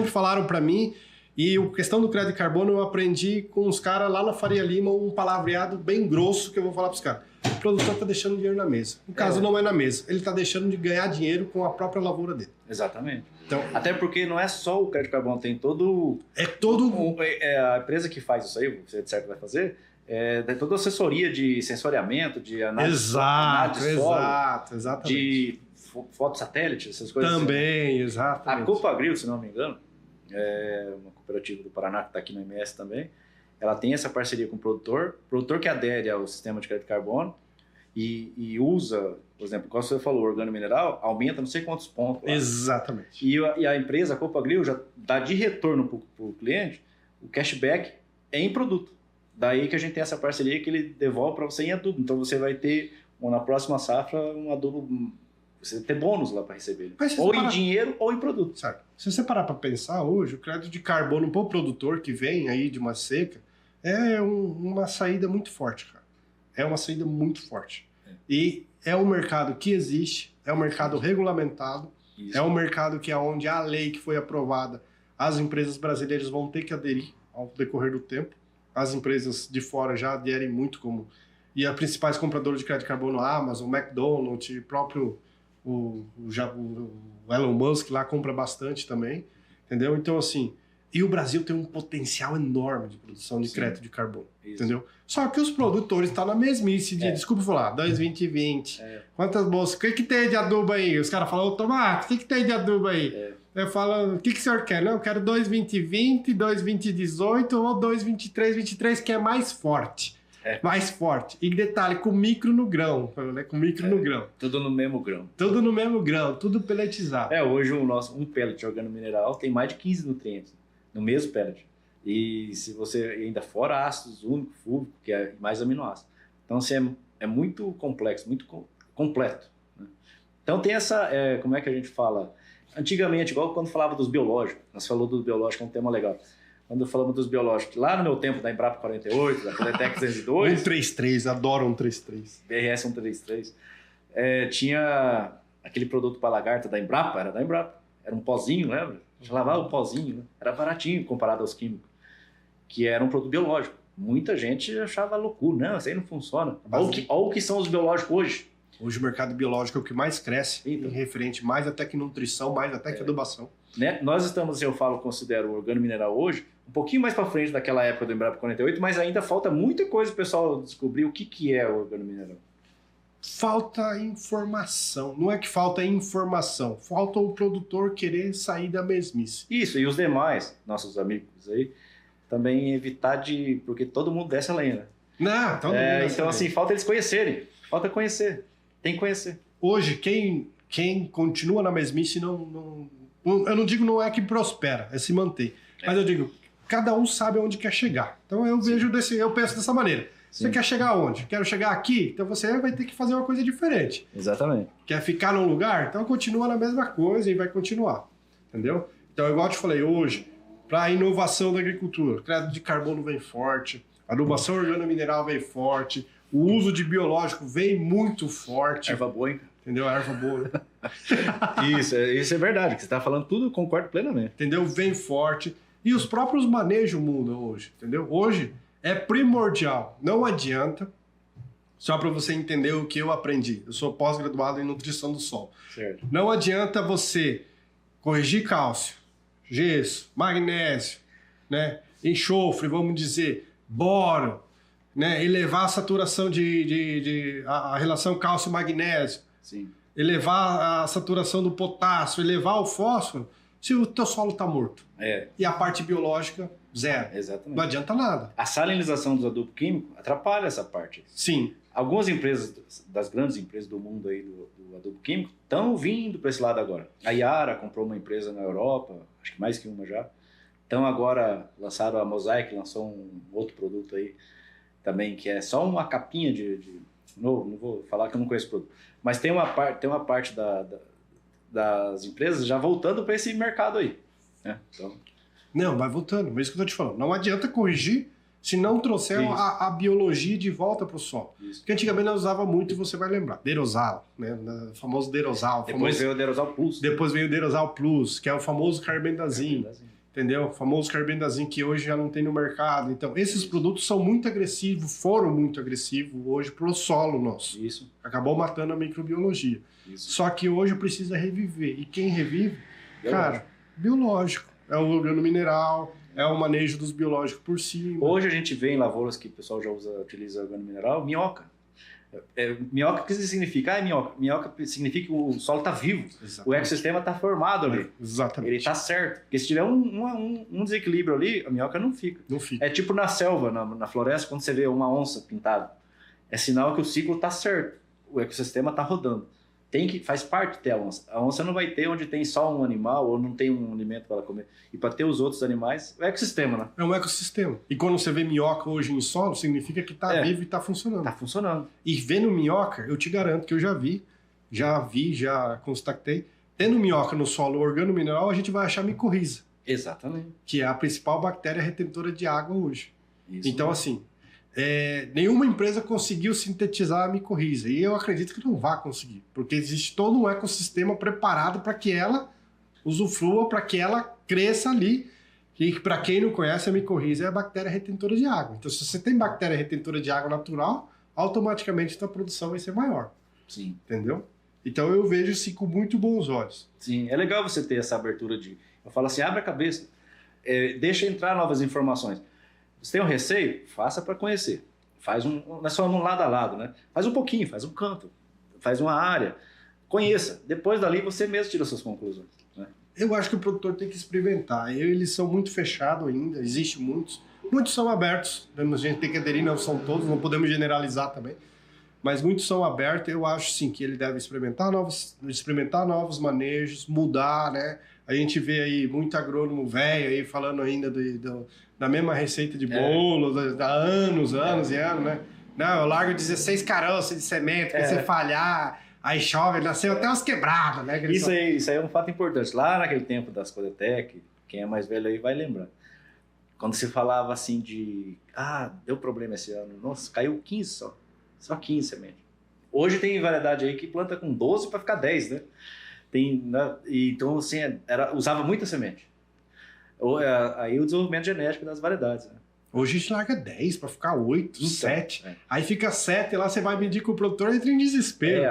S1: falaram para mim, e a questão do crédito de carbono eu aprendi com os caras lá na Faria Lima, um palavreado bem grosso que eu vou falar para os caras. O produtor está deixando dinheiro na mesa. No caso, não é na mesa. Ele está deixando de ganhar dinheiro com a própria lavoura dele.
S2: Exatamente.
S1: Então,
S2: até porque não é só o crédito de carbono, tem todo... a empresa que faz isso aí, você de certo vai fazer, tem toda a assessoria de sensoriamento, de análise, análise de solo,
S1: exatamente.
S2: de fotossatélite, essas coisas.
S1: Também,
S2: assim.
S1: exatamente.
S2: A Copagril, se não me engano, é uma cooperativa do Paraná que está aqui no MS também, ela tem essa parceria com o produtor que adere ao sistema de crédito de carbono e usa, por exemplo, como você falou, o organomineral aumenta não sei quantos pontos lá.
S1: Exatamente.
S2: E a empresa, a Copagril, já dá de retorno para o cliente o cashback em produto. Daí que a gente tem essa parceria que ele devolve para você em adubo. Então você vai ter, na próxima safra, um adubo, você vai ter bônus lá para receber. Ou em dinheiro ou em produto.
S1: Certo. Se você parar para pensar hoje, o crédito de carbono para o produtor que vem aí de uma seca é uma saída muito forte, cara. É uma saída muito forte. E é um mercado que existe, é um mercado regulamentado, é um mercado que é onde a lei que foi aprovada, as empresas brasileiras vão ter que aderir ao decorrer do tempo. As empresas de fora já aderem muito e as principais compradoras de crédito de carbono, a Amazon, o McDonald's, o próprio o Elon Musk lá compra bastante também, entendeu? Então, assim, e o Brasil tem um potencial enorme de produção de crédito de carbono, entendeu? Só que os produtores estão na mesmice de, desculpa falar, 2020. Quantas bolsas? O que tem de adubo aí? Os caras falam, ô Tomate, o que tem de adubo aí? Eu falo, o que o senhor quer? Não, eu quero 2,2020, 2,2018 ou 2,23,23, que é mais forte. Mais forte. E detalhe, com micro no grão. Né? Com micro no grão.
S2: Tudo no mesmo grão.
S1: Tudo no mesmo grão, tudo pelletizado.
S2: Hoje um pellet de organomineral tem mais de 15 nutrientes no mesmo pellet. E se você ainda fora ácidos único, fúvico, que é mais aminoácidos. Então, assim, é muito complexo, muito completo. Né? Então tem essa, como é que a gente fala? Antigamente, igual quando falava dos biológicos, nós falamos dos biológicos, é um tema legal. Quando falamos dos biológicos, lá no meu tempo da Embrapa 48, da Coletec 202...
S1: 133, adoro 133.
S2: BRS 133. Tinha aquele produto para lagarta da Embrapa, era da Embrapa. Era um pozinho, lembra? A gente lavava o pozinho, né? Era baratinho comparado aos químicos. Que era um produto biológico. Muita gente achava loucura. Não, isso aí não funciona. Olha o que são os biológicos hoje.
S1: Hoje o mercado biológico é o que mais cresce, em referente mais até que nutrição, mais até que adubação.
S2: Né? Nós estamos, considero o organomineral hoje, um pouquinho mais para frente daquela época do Embrapa 48, mas ainda falta muita coisa para o pessoal descobrir o que é o organomineral.
S1: Falta informação. Não é que falta informação, falta o produtor querer sair da mesmice.
S2: Isso, e os demais, nossos amigos aí, também evitar porque todo mundo desce a lenha, né?
S1: Não, todo mundo desce
S2: então, assim, falta eles conhecerem. Falta conhecer. Tem que conhecer.
S1: Hoje, quem continua na mesmice eu não digo não é que prospera, é se manter. Mas eu digo, cada um sabe onde quer chegar. Então eu penso dessa maneira. Sim. Você quer chegar aonde? Quero chegar aqui? Então você vai ter que fazer uma coisa diferente.
S2: Exatamente.
S1: Quer ficar num lugar? Então continua na mesma coisa e vai continuar. Entendeu? Então, igual eu te falei, hoje, para a inovação da agricultura, o crédito de carbono vem forte, a adubação organomineral vem forte, o uso de biológico vem muito forte.
S2: Erva boa, hein?
S1: Entendeu? A erva boa.
S2: Isso é verdade. Que você está falando tudo, concordo plenamente.
S1: Entendeu? Vem forte. E os próprios manejos mudam hoje. Entendeu? Hoje é primordial. Não adianta, só para você entender o que eu aprendi. Eu sou pós-graduado em nutrição do solo.
S2: Certo.
S1: Não adianta você corrigir cálcio, gesso, magnésio, né? Enxofre, vamos dizer, boro, né? Elevar a saturação a relação cálcio-magnésio.
S2: Sim.
S1: Elevar a saturação do potássio, elevar o fósforo, se o teu solo está morto. E a parte biológica, zero.
S2: Exatamente.
S1: Não adianta nada.
S2: A salinização dos adubos químicos atrapalha essa parte.
S1: Sim.
S2: Algumas empresas, das grandes empresas do mundo aí do adubo químico, estão vindo para esse lado agora. A Yara comprou uma empresa na Europa, acho que mais que uma já. Então agora lançaram a Mosaic, lançou um outro produto aí também, que é só uma capinha não vou falar que eu não conheço o produto. Mas tem uma parte das empresas já voltando para esse mercado aí. Né? Então,
S1: Não, vai voltando. Mas isso que eu tô te falando. Não adianta corrigir se não trouxer a biologia de volta para o solo.
S2: Isso.
S1: Porque antigamente nós usava muito, e você vai lembrar, Derosal, né? O famoso Derosal.
S2: Depois veio o Derosal Plus.
S1: Depois veio o Derosal Plus, que é o famoso carbendazim. Entendeu? O famoso carbendazim que hoje já não tem no mercado. Então, esses produtos são muito agressivos, foram muito agressivos hoje pro solo nosso.
S2: Isso.
S1: Acabou matando a microbiologia.
S2: Isso.
S1: Só que hoje precisa reviver. E quem revive?
S2: Biológico.
S1: Cara, biológico. É o organo mineral, é o manejo dos biológicos por cima.
S2: Hoje a gente vê em lavouras que o pessoal já utiliza organo mineral, minhoca. Minhoca, o que significa? Minhoca. Minhoca significa que o solo está vivo. Exatamente. O ecossistema está formado ali.
S1: Exatamente.
S2: Ele está certo. Porque se tiver um desequilíbrio ali, a minhoca não fica.
S1: Não fica.
S2: É tipo na selva, na floresta, quando você vê uma onça pintada. É sinal que o ciclo está certo. O ecossistema está rodando. Faz parte de ter a onça. A onça não vai ter onde tem só um animal ou não tem um alimento para ela comer. E para ter os outros animais, é o ecossistema, né?
S1: É um ecossistema. E quando você vê minhoca hoje em solo, significa que está vivo e está funcionando.
S2: Está funcionando.
S1: E vendo minhoca, eu te garanto que eu já constatei. Tendo minhoca no solo organo mineral, a gente vai achar micorriza.
S2: Exatamente.
S1: Que é a principal bactéria retentora de água hoje.
S2: Isso.
S1: Então, assim, nenhuma empresa conseguiu sintetizar a micorriza. E eu acredito que não vai conseguir. Porque existe todo um ecossistema preparado para que ela usufrua, para que ela cresça ali. E para quem não conhece, a micorriza é a bactéria retentora de água. Então, se você tem bactéria retentora de água natural, automaticamente a produção vai ser maior.
S2: Sim.
S1: Entendeu? Então, eu vejo isso com muito bons olhos.
S2: Sim, é legal você ter essa abertura de... Eu falo assim, abre a cabeça, deixa entrar novas informações. Você tem um receio? Faça para conhecer. Não é só um lado a lado, né? Faz um pouquinho, faz um canto, faz uma área. Conheça. Depois dali, você mesmo tira suas conclusões. Né?
S1: Eu acho que o produtor tem que experimentar. Eles são muito fechados ainda, existem muitos. Muitos são abertos. A gente tem que aderir, não são todos, não podemos generalizar também. Mas muitos são abertos. Eu acho, sim, que ele deve experimentar novos manejos, mudar, né? A gente vê aí muito agrônomo velho aí falando ainda da mesma receita de bolo, há anos e anos, né? Não, eu largo 16 caroços de semente, porque você falhar, aí chove, nasceu até umas quebradas, né?
S2: Isso aí é um fato importante. Lá naquele tempo das Codetec, quem é mais velho aí vai lembrar. Quando se falava assim deu problema esse ano, nossa, caiu 15 só 15 sementes. Hoje tem variedade aí que planta com 12 para ficar 10, né? Então, assim, usava muita semente. Aí o desenvolvimento genético das variedades. Né?
S1: Hoje a gente larga 10 para ficar 8, 7. Aí fica 7 e lá você vai medir com o produtor e entra em desespero.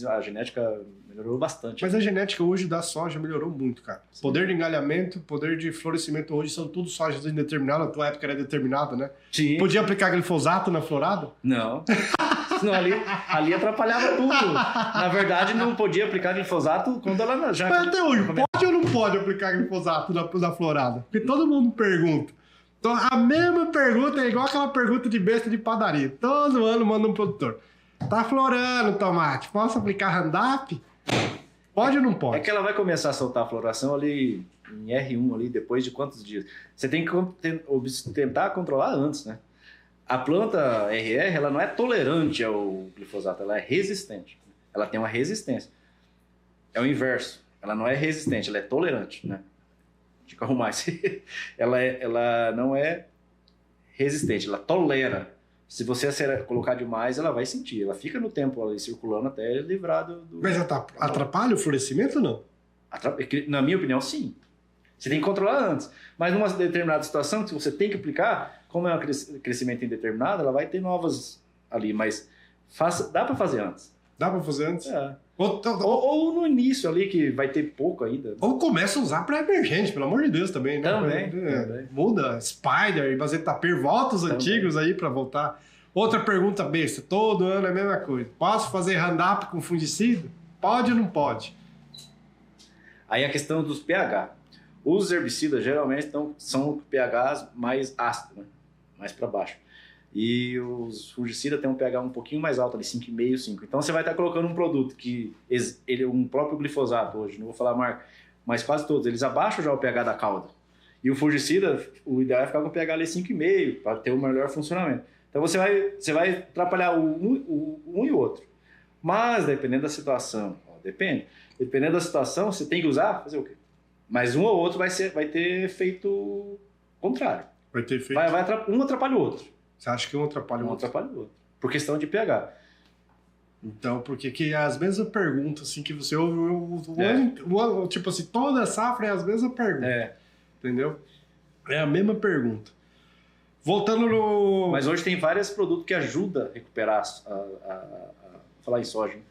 S2: A genética melhorou bastante.
S1: Mas a genética hoje da soja melhorou muito, cara. Sim. Poder de engalhamento, poder de florescimento hoje são tudo sojas indeterminadas. Na tua época era determinada, né?
S2: Sim.
S1: Podia aplicar glifosato na florada?
S2: Não. Senão ali atrapalhava tudo. Na verdade, não podia aplicar glifosato quando ela já...
S1: Mas até hoje, pode ou não pode aplicar glifosato na florada? Porque todo mundo pergunta. Então, a mesma pergunta é igual aquela pergunta de besta de padaria. Todo ano manda um produtor. Tá florando tomate, posso aplicar Roundup? Pode ou não pode?
S2: É que ela vai começar a soltar a floração ali em R1, ali, depois de quantos dias? Você tem que tentar controlar antes, né? A planta RR, ela não é tolerante ao glifosato, ela é resistente. Ela tem uma resistência. É o inverso. Ela não é resistente, ela é tolerante, né? Deixa eu arrumar isso. Ela não é resistente, ela tolera. Se você colocar demais, ela vai sentir. Ela fica no tempo ali circulando até livrar do...
S1: Mas atrapalha o florescimento ou não?
S2: Na minha opinião, sim. Você tem que controlar antes. Mas numa determinada situação, que você tem que aplicar, como é um crescimento indeterminado, ela vai ter novas ali. Mas dá para fazer antes.
S1: Dá para fazer antes?
S2: É. Ou no início ali, que vai ter pouco ainda.
S1: Ou começa a usar para emergente, pelo amor de Deus, também. Né?
S2: Também.
S1: Muda, Spider, Bazetapir, volta os antigos aí para voltar. Outra pergunta besta, todo ano é a mesma coisa. Posso fazer Roundup com fungicida? Pode ou não pode?
S2: Aí a questão dos pH. Os herbicidas geralmente são pHs mais ácidos, né? Mais para baixo. E os fungicidas têm um pH um pouquinho mais alto, ali 5,5, 5. Então você vai estar colocando um produto que um próprio glifosato hoje, não vou falar a marca, mas quase todos, eles abaixam já o pH da cauda. E o fungicida, o ideal é ficar com o pH ali 5,5 para ter o melhor funcionamento. Então você vai atrapalhar um e o outro. Mas dependendo da situação, dependendo da situação, você tem que usar, fazer o quê? Mas um ou outro vai ter feito contrário.
S1: Vai ter feito.
S2: Um atrapalha o outro.
S1: Você acha que um atrapalha o outro?
S2: Um atrapalha o outro. Por questão de pH.
S1: Então, porque que as mesmas perguntas assim, que você ouve, tipo assim, toda safra é as mesmas perguntas. Entendeu? É a mesma pergunta. Voltando no...
S2: Mas hoje tem vários produtos que ajudam a recuperar, falar em soja, né?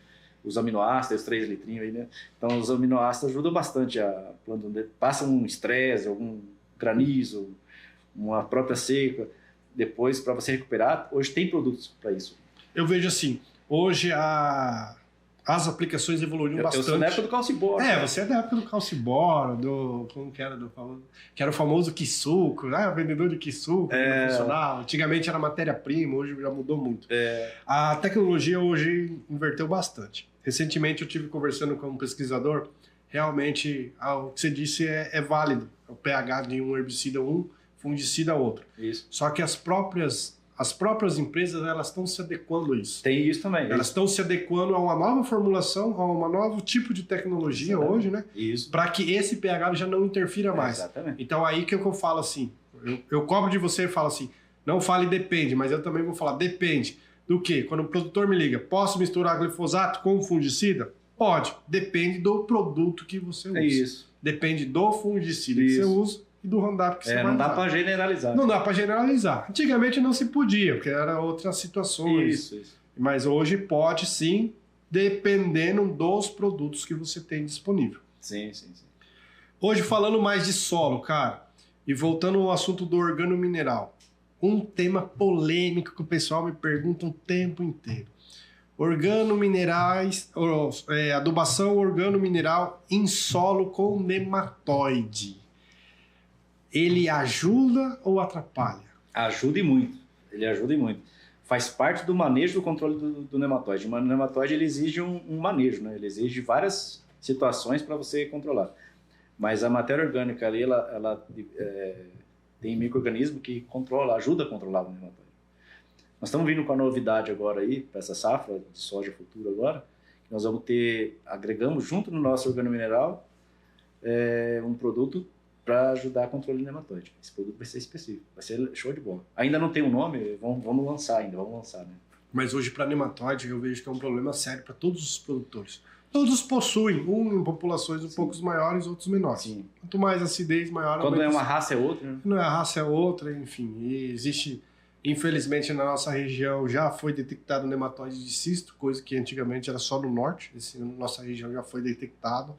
S2: Os aminoácidos, os 3 litrinhos aí, né? Então, os aminoácidos ajudam bastante a planta. Passa um estresse, algum granizo, uma própria seca. Depois, para você recuperar, hoje tem produtos para isso.
S1: Eu vejo assim, hoje as aplicações evoluíram bastante.
S2: Eu sou da época do calciboro.
S1: Você é da época do calciboro, como que era? Que era o famoso Kisuko, né? O vendedor de Kisuko, funcional. Antigamente era matéria-prima, hoje já mudou muito. A tecnologia hoje inverteu bastante. Recentemente eu tive conversando com um pesquisador, realmente o que você disse é válido. O pH de um herbicida fungicida outro.
S2: Isso.
S1: Só que as próprias empresas, elas estão se adequando a isso.
S2: Tem isso também.
S1: Elas estão se adequando a uma nova formulação, a um novo tipo de tecnologia. Exatamente. Hoje, né?
S2: Isso.
S1: Para que esse pH já não interfira mais.
S2: Exatamente.
S1: Então aí que eu falo assim, eu cobro de você e falo assim, não fale depende, mas eu também vou falar depende do quê? Quando o produtor me liga, posso misturar glifosato com fungicida? Pode. Depende do produto que você usa.
S2: É isso.
S1: Depende do fungicida que você usa e do Roundup que você vai usar.
S2: Não dá para generalizar.
S1: Não dá para generalizar. Antigamente não se podia, porque eram outras situações.
S2: Isso.
S1: Mas hoje pode sim, dependendo dos produtos que você tem disponível.
S2: Sim.
S1: Hoje falando mais de solo, cara, e voltando ao assunto do organomineral, um tema polêmico que o pessoal me pergunta o tempo inteiro. Organominerais, adubação organomineral em solo com nematóide. Ele ajuda ou atrapalha?
S2: Ajuda e muito. Ele ajuda e muito. Faz parte do manejo do controle do nematóide. O nematóide ele exige um manejo, né? Ele exige várias situações para você controlar. Mas a matéria orgânica ali, ela tem micro-organismo que ajuda a controlar o nematóide. Nós estamos vindo com a novidade agora aí, para essa safra de soja futura agora, que nós vamos agregamos junto no nosso organomineral um produto para ajudar a controle do nematóide. Esse produto vai ser específico, vai ser show de bola. Ainda não tem um nome, vamos lançar, né?
S1: Mas hoje para nematóide eu vejo que é um problema sério para todos os produtores. Todos possuem, em populações um pouco maiores, outros menores.
S2: Sim.
S1: Quanto mais acidez, maior...
S2: Quando é uma raça é outra, né?
S1: Não é a raça é outra, enfim. E existe, infelizmente, na nossa região já foi detectado nematóide de cisto, coisa que antigamente era só no norte. Na nossa região já foi detectado,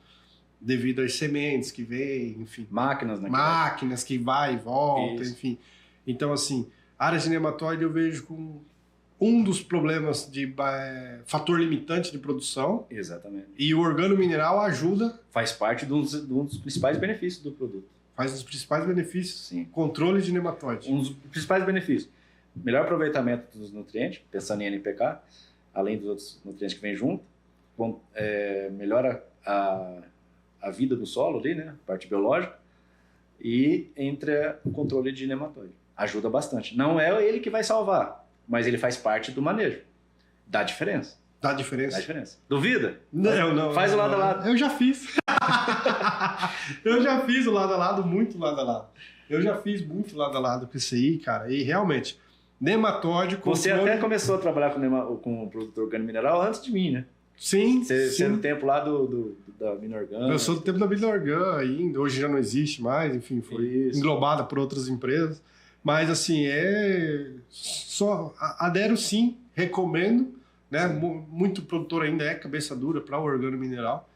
S1: devido às sementes que vêm, enfim. Máquinas que vai e volta, enfim. Então, assim, áreas de nematóide eu vejo com um dos problemas de fator limitante de produção.
S2: Exatamente.
S1: E o organomineral ajuda.
S2: Faz parte de um dos principais benefícios do produto.
S1: Faz um dos principais benefícios.
S2: Sim.
S1: Controle de nematóide.
S2: Um dos principais benefícios. Melhor aproveitamento dos nutrientes, pensando em NPK, além dos outros nutrientes que vêm junto. Melhora a vida do solo ali, né? A parte biológica. E o controle de nematóide. Ajuda bastante. Não é ele que vai salvar, mas ele faz parte do manejo. Dá diferença.
S1: Dá diferença.
S2: Duvida?
S1: Não.
S2: Faz o lado a lado.
S1: Eu já fiz. Eu já fiz o lado a lado, muito lado a lado. Eu já fiz muito lado a lado com isso aí, cara. E realmente, nematóide...
S2: Você até começou a trabalhar com o produtor organomineral antes de mim, né?
S1: Sim.
S2: Você é do tempo lá da Minorgan.
S1: Eu sou do tempo da Minorgan ainda. Hoje já não existe mais, enfim, foi englobada por outras empresas. Mas, assim, só adero sim, recomendo, né? Muito produtor ainda é cabeça dura para o organomineral.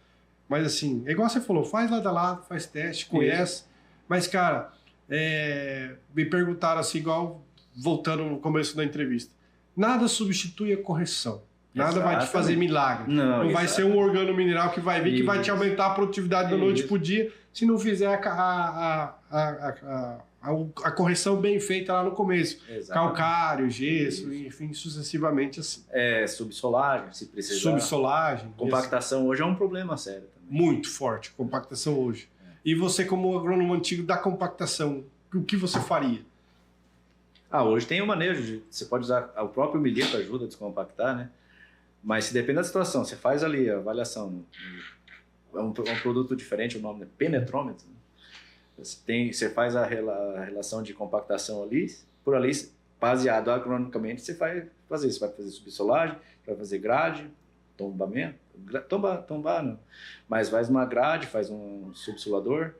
S1: Mas, assim, é igual você falou, faz lado a lado, faz teste, conhece. Mas, cara, me perguntaram assim, igual voltando no começo da entrevista. Nada substitui a correção. Nada vai te fazer milagre. Não vai ser um organomineral que vai vir, que vai te aumentar a produtividade da noite pro dia, se não fizer a correção bem feita lá no começo. Exatamente. Calcário, gesso, enfim, sucessivamente assim.
S2: Subsolagem, se precisar.
S1: Subsolagem.
S2: Compactação hoje é um problema sério também.
S1: Muito forte, compactação hoje. E você, como agrônomo antigo da compactação, o que você faria?
S2: Hoje tem o manejo, você pode usar o próprio milheto, ajuda a descompactar, né? Mas se depende da situação, você faz ali a avaliação é um produto diferente, o nome é penetrômetro. Você faz a relação de compactação ali, por ali, baseado agronomicamente, você vai fazer subsolagem, vai fazer grade, tombamento, tombar não, mas faz uma grade, faz um subsolador,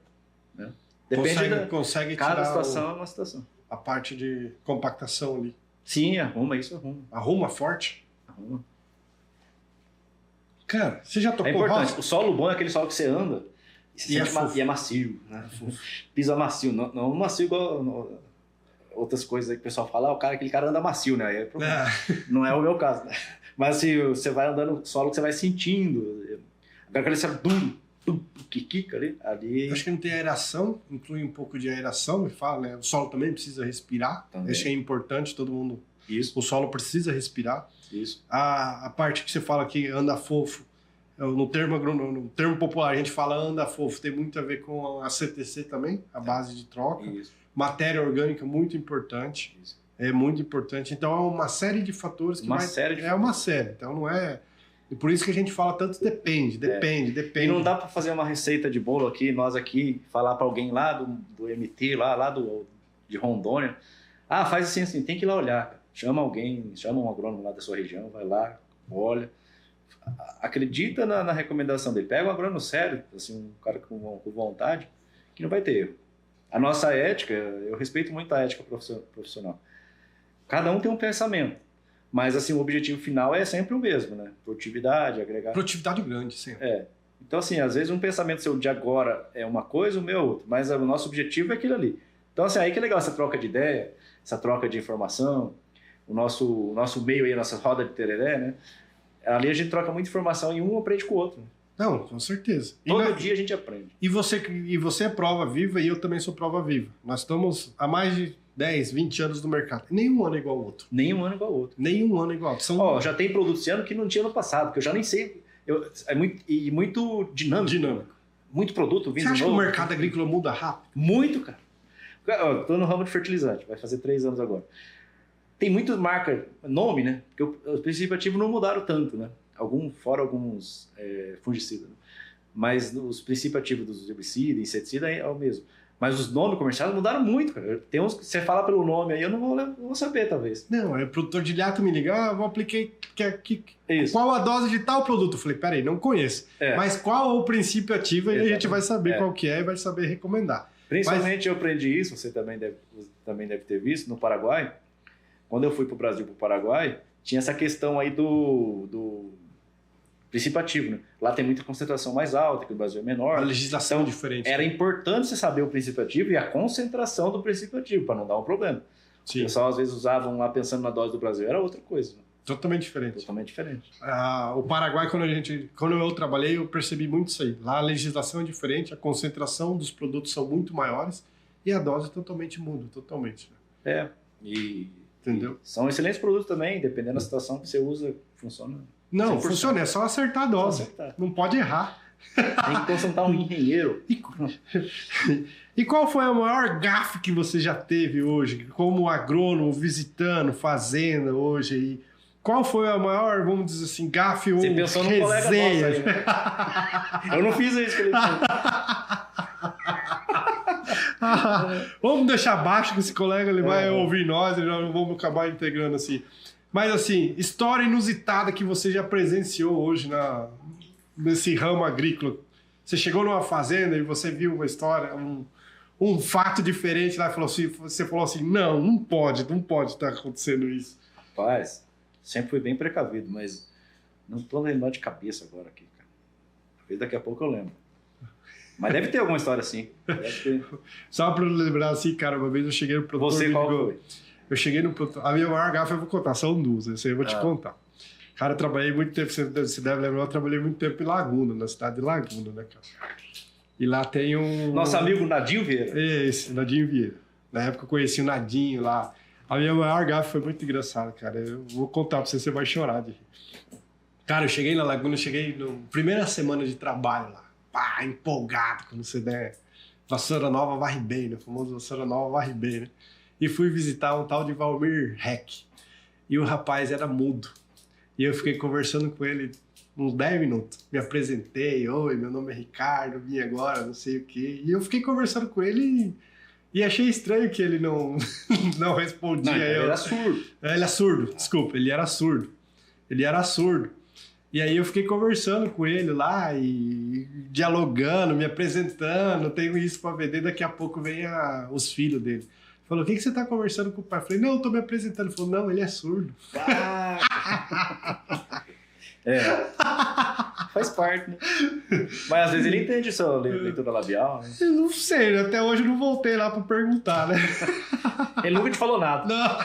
S2: né? Depende
S1: consegue
S2: cada
S1: tirar
S2: situação é uma situação.
S1: a parte de compactação ali.
S2: Sim, arruma.
S1: Arruma forte?
S2: Arruma.
S1: Cara, você já tocou
S2: É importante.
S1: roça?
S2: O solo bom é aquele solo que você anda e é macio, né? Pisa macio, não macio igual outras coisas aí que o pessoal fala, aquele cara anda macio, né? Não é o meu caso, né? Mas assim, você vai andando no solo que você vai sentindo. Agora aquele solo duro, que quica ali.
S1: Acho que não tem aeração, inclui um pouco de aeração, me fala, né? O solo também precisa respirar.
S2: Também.
S1: Acho que é importante, todo mundo.
S2: Isso.
S1: O solo precisa respirar.
S2: Isso.
S1: A parte que você fala que anda fofo, no termo popular a gente fala anda fofo, tem muito a ver com a CTC também, a base de troca.
S2: Isso.
S1: Matéria orgânica muito importante. Isso. É muito importante. Então é uma série de fatores que
S2: uma série.
S1: Então não é. E por isso que a gente fala tanto depende.
S2: E não dá para fazer uma receita de bolo aqui, nós aqui, falar para alguém lá do MT, lá de Rondônia. Faz assim, tem que ir lá olhar, cara. Chama um agrônomo lá da sua região, vai lá, olha. Acredita na recomendação dele. Pega um agrônomo sério, assim, um cara com vontade, que não vai ter erro. A nossa ética, eu respeito muito a ética profissional. Cada um tem um pensamento. Mas assim, o objetivo final é sempre o mesmo, né? Produtividade, agregar.
S1: Produtividade grande, sempre.
S2: Então, assim, às vezes um pensamento seu de agora é uma coisa, o meu é outro. Mas o nosso objetivo é aquilo ali. Então, assim, aí que é legal essa troca de ideia, essa troca de informação, o nosso meio aí, a nossa roda de tereré, né? Ali a gente troca muita informação e um aprende com o outro. Né?
S1: Não, com certeza.
S2: Todo dia a gente aprende.
S1: E você é prova viva e eu também sou prova viva. Nós estamos há mais de 10, 20 anos no mercado. Nenhum ano é igual ao outro.
S2: Nenhum ano é igual ao outro.
S1: Nenhum ano é igual ao outro.
S2: Já tem produto esse ano que não tinha no passado, que eu já nem sei. É muito dinâmico. Muito produto vindo.
S1: Você acha que o mercado agrícola muda rápido?
S2: Muito, cara. Estou no ramo de fertilizante, vai fazer 3 anos agora. Tem muitas marcas, nome, né? Porque os princípios ativos não mudaram tanto, né? Fora alguns fungicidas. Né? Mas os princípios ativos dos herbicidas, inseticidas é o mesmo. Mas os nomes comerciais mudaram muito, cara. Tem uns que você fala pelo nome aí, eu não vou saber, talvez.
S1: Não, produtor de ilhato me liga, eu apliquei qual a dose de tal produto? Eu falei, peraí, não conheço. Mas qual é o princípio ativo e a gente vai saber qual que é e vai saber recomendar.
S2: Principalmente eu aprendi isso, você também deve ter visto, no Paraguai. Quando eu fui para o Brasil, para o Paraguai, tinha essa questão aí do princípio ativo, né? Lá tem muita concentração mais alta, que o Brasil é menor.
S1: A legislação é diferente.
S2: Era importante você saber o princípio ativo e a concentração do princípio ativo, para não dar um problema. Sim. O pessoal às vezes usavam lá pensando na dose do Brasil, era outra coisa. Né?
S1: Totalmente diferente.
S2: Totalmente diferente.
S1: O Paraguai, quando eu trabalhei, eu percebi muito isso aí. Lá a legislação é diferente, a concentração dos produtos são muito maiores e a dose totalmente muda, totalmente. Entendeu?
S2: São excelentes produtos também, dependendo da situação que você usa, funciona.
S1: Não, funciona, é só acertar a dose. Não pode errar.
S2: Tem que consultar um engenheiro.
S1: E qual foi a maior gafe que você já teve hoje, como agrônomo, visitando, fazenda hoje aí? Qual foi a maior, vamos dizer assim, gafe ou resenha? Você pensou num colega nosso aí, né?
S2: Eu não fiz isso que ele fez.
S1: Vamos deixar baixo que esse colega ele vai ouvir nós, e nós vamos acabar integrando assim. Mas assim, história inusitada que você já presenciou hoje nesse ramo agrícola. Você chegou numa fazenda e você viu uma história, um fato diferente lá e você falou assim, não pode estar acontecendo isso.
S2: Rapaz, sempre fui bem precavido, mas não estou lembrando de cabeça agora aqui, cara. Talvez daqui a pouco eu lembro. Mas deve ter alguma história assim.
S1: Só para lembrar assim, cara, uma vez eu cheguei no produtor...
S2: Você qual foi?
S1: Eu cheguei no produtor... A minha maior gafe eu vou contar, são duas, essa aí eu vou te contar. Cara, eu trabalhei muito tempo, você deve lembrar, eu trabalhei muito tempo em Laguna, na cidade de Laguna, né, cara? E lá tem um...
S2: Nosso amigo Nadinho Vieira.
S1: Esse, Nadinho Vieira. Na época eu conheci o Nadinho lá. A minha maior gafe foi muito engraçada, cara. Eu vou contar pra você vai chorar de rir. Cara, eu cheguei na Laguna, na primeira semana de trabalho lá. Pá, empolgado, quando você der vassoura nova, varre bem, né? O famoso vassoura nova, varre bem, né? E fui visitar um tal de Valmir Heck. E o rapaz era mudo. E eu fiquei conversando com ele uns 10 minutos. Me apresentei, oi, meu nome é Ricardo, vim agora, não sei o quê. E eu fiquei conversando com ele e achei estranho que ele não, não respondia.
S2: Não, ele era surdo.
S1: Ele é surdo, desculpa, ele era surdo. Ele era surdo. E aí eu fiquei conversando com ele lá e dialogando, me apresentando, tenho isso para vender, daqui a pouco vem os filhos dele. Falou, o que você tá conversando com o pai? Eu falei, não, eu tô me apresentando. Ele falou, não, ele é surdo.
S2: Faz parte, né? Mas às vezes ele entende sua leitura labial, né?
S1: Eu não sei, até hoje eu não voltei lá pra perguntar, né?
S2: Ele nunca te falou nada.
S1: Não.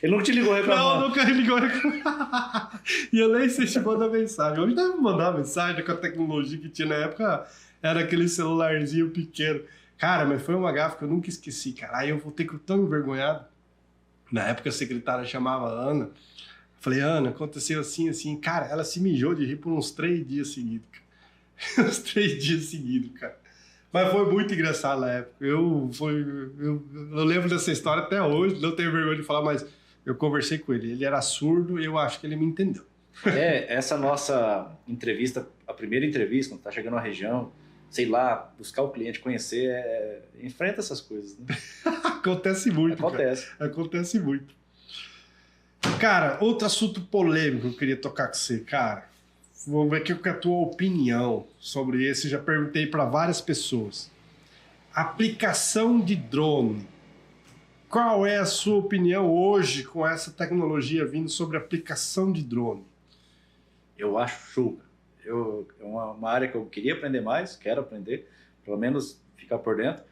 S2: Ele nunca te ligou reclamando.
S1: Não, nunca ligou reclamando. E eu nem sei se manda mensagem. Hoje deve mandar mensagem com a tecnologia que tinha na época. Era aquele celularzinho pequeno. Cara, mas foi uma gafe que eu nunca esqueci, cara. Aí eu voltei tão envergonhado. Na época a secretária chamava a Ana. Falei, Ana, aconteceu assim, assim. Cara, ela se mijou de rir por uns 3 dias seguidos, cara. Uns 3 dias seguidos, cara. Mas foi muito engraçado na época. Eu lembro dessa história até hoje. Não tenho vergonha de falar, mas eu conversei com ele. Ele era surdo e eu acho que ele me entendeu.
S2: Essa nossa entrevista, a primeira entrevista, quando tá chegando na região, sei lá, buscar o cliente, conhecer, enfrenta essas coisas, né?
S1: Acontece muito,
S2: Acontece.
S1: Cara. Acontece muito. Cara, outro assunto polêmico que eu queria tocar com você, cara. Vamos ver aqui com a tua opinião sobre esse. Já perguntei para várias pessoas. Aplicação de drone. Qual é a sua opinião hoje com essa tecnologia vindo sobre aplicação de drone?
S2: Eu acho show. É uma área que eu queria aprender mais, quero aprender, pelo menos ficar por dentro,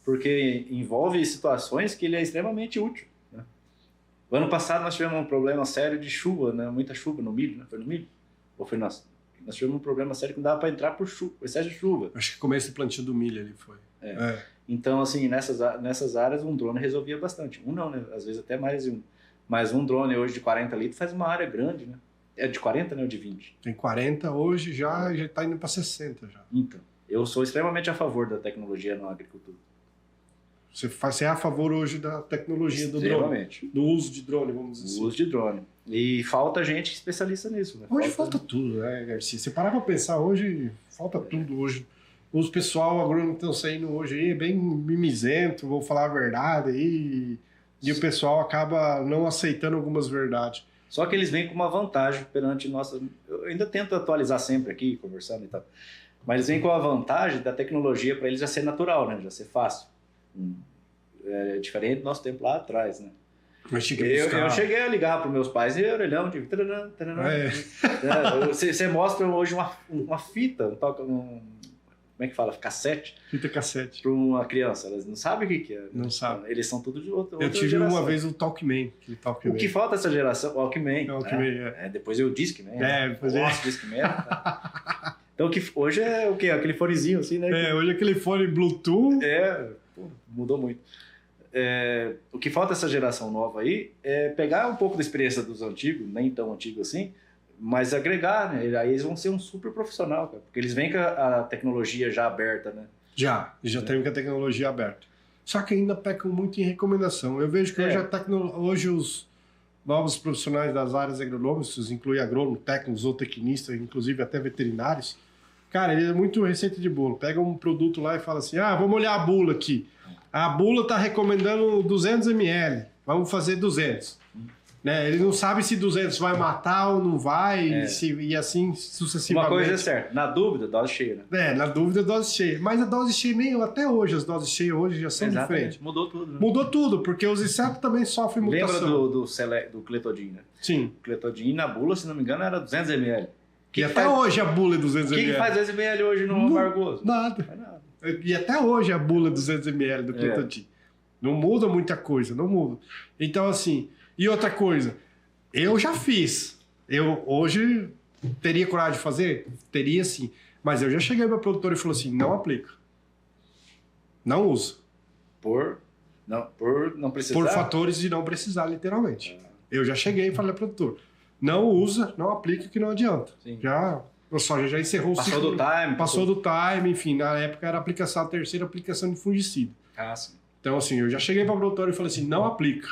S2: porque envolve situações que ele é extremamente útil. Né? O ano passado nós tivemos um problema sério de chuva, né? Muita chuva no milho, né? Foi no milho? Ou foi nós tivemos um problema sério que não dava para entrar por excesso de chuva.
S1: Acho que começo do plantio do milho ali foi.
S2: Então, assim, nessas áreas um drone resolvia bastante. Um não, né? Às vezes até mais de um. Mas um drone hoje de 40 litros faz uma área grande, né? É de 40, né? Ou de 20?
S1: Tem 40 hoje, já está indo para 60 já.
S2: Então, eu sou extremamente a favor da tecnologia na agricultura.
S1: Você é a favor hoje da tecnologia do drone? Do uso de drone, vamos dizer assim.
S2: Do uso de drone. E falta gente especialista nisso. Né?
S1: Hoje falta tudo, né, Garcia? Você parar para pensar, hoje falta tudo hoje. Os pessoal agrônomo estão saindo hoje aí bem mimizento, vou falar a verdade aí, e o pessoal acaba não aceitando algumas verdades.
S2: Só que eles vêm com uma vantagem perante nossa... Eu ainda tento atualizar sempre aqui, conversando e tal. Mas eles vêm com a vantagem da tecnologia para eles já ser natural, né? Já ser fácil. É diferente do nosso tempo lá atrás, né? Eu cheguei a ligar para meus pais e orelhão, tipo... Você mostra hoje uma fita, como é que fala? Cassete?
S1: Fita cassete.
S2: Para uma criança. Elas não sabem o que é.
S1: Não sabem.
S2: Eles são tudo de outra
S1: Eu tive
S2: geração.
S1: uma vez o Talkman.
S2: O que falta essa geração? O Walkman. Depois eu Discman.
S1: Depois
S2: Discman. Então, hoje é o quê? Aquele fonezinho assim, né?
S1: Hoje é aquele fone Bluetooth.
S2: Mudou muito. O que falta essa geração nova aí é pegar um pouco da experiência dos antigos, nem tão antigos assim, mas agregar, né? Aí eles vão ser um super profissional, cara, porque eles vêm com a tecnologia já aberta, né? Já
S1: tem com a tecnologia aberta. Só que ainda pecam muito em recomendação. Eu vejo que hoje os novos profissionais das áreas agronômicas, inclui agrônomos, técnicos ou tecnistas, inclusive até veterinários, cara, ele é muito receita de bolo. Pega um produto lá e fala assim, vamos olhar a bula aqui. A bula está recomendando 200 ml, vamos fazer 200. Né? Ele não sabe se 200 vai matar ou não vai, e assim sucessivamente.
S2: Uma coisa é certa, na dúvida, dose cheia. Né?
S1: Na dúvida, dose cheia. Mas a dose cheia, nem até hoje, as doses cheias hoje já são diferentes.
S2: Mudou tudo. Né?
S1: Mudou tudo, porque os insetos também sofrem mutação.
S2: Lembra do Cletodin, né?
S1: Sim.
S2: O Cletodin na bula, se não me engano, era 200 ml.
S1: E até hoje a bula é 200 ml.
S2: O que faz 200 ml hoje no amargoso?
S1: Nada. Não é nada. E até hoje a bula é 200 ml do Cletodin. Não muda muita coisa, não muda. Então, assim, e outra coisa, eu já fiz. Eu hoje teria coragem de fazer? Teria sim. Mas eu já cheguei para o produtor e falou assim, não aplica. Não usa.
S2: Por não precisar?
S1: Por fatores de não precisar, literalmente. Eu já cheguei e falei para o produtor, não usa, não aplica que não adianta.
S2: Sim.
S1: O soja já encerrou o ciclo. Passou do time, enfim, na época era a terceira aplicação de fungicida.
S2: Sim.
S1: Então, assim, eu já cheguei para o produtor e falei assim, não aplica.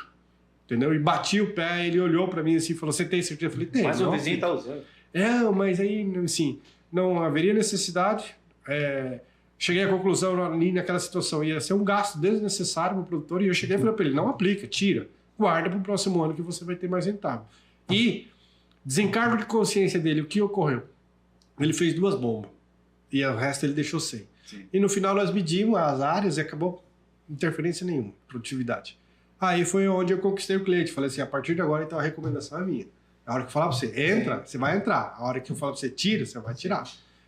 S1: Entendeu? E bati o pé, ele olhou para mim assim e falou, você tem certeza? Eu falei, tem.
S2: Mas o vizinho está usando.
S1: Mas aí, assim, não haveria necessidade. Cheguei à conclusão ali naquela situação, ia ser um gasto desnecessário para o produtor, e eu cheguei e falei para ele, não aplica, tira, guarda para o próximo ano que você vai ter mais rentável. E desencargo de consciência dele, o que ocorreu? Ele fez 2 bombas, e o resto ele deixou sem.
S2: Sim.
S1: E no final nós medimos as áreas e acabou interferência nenhuma, produtividade. Aí foi onde eu conquistei o cliente, falei assim, a partir de agora então a recomendação é minha. A hora que eu falar para você, entra, você vai entrar. A hora que eu falar para você, tira, você vai tirar.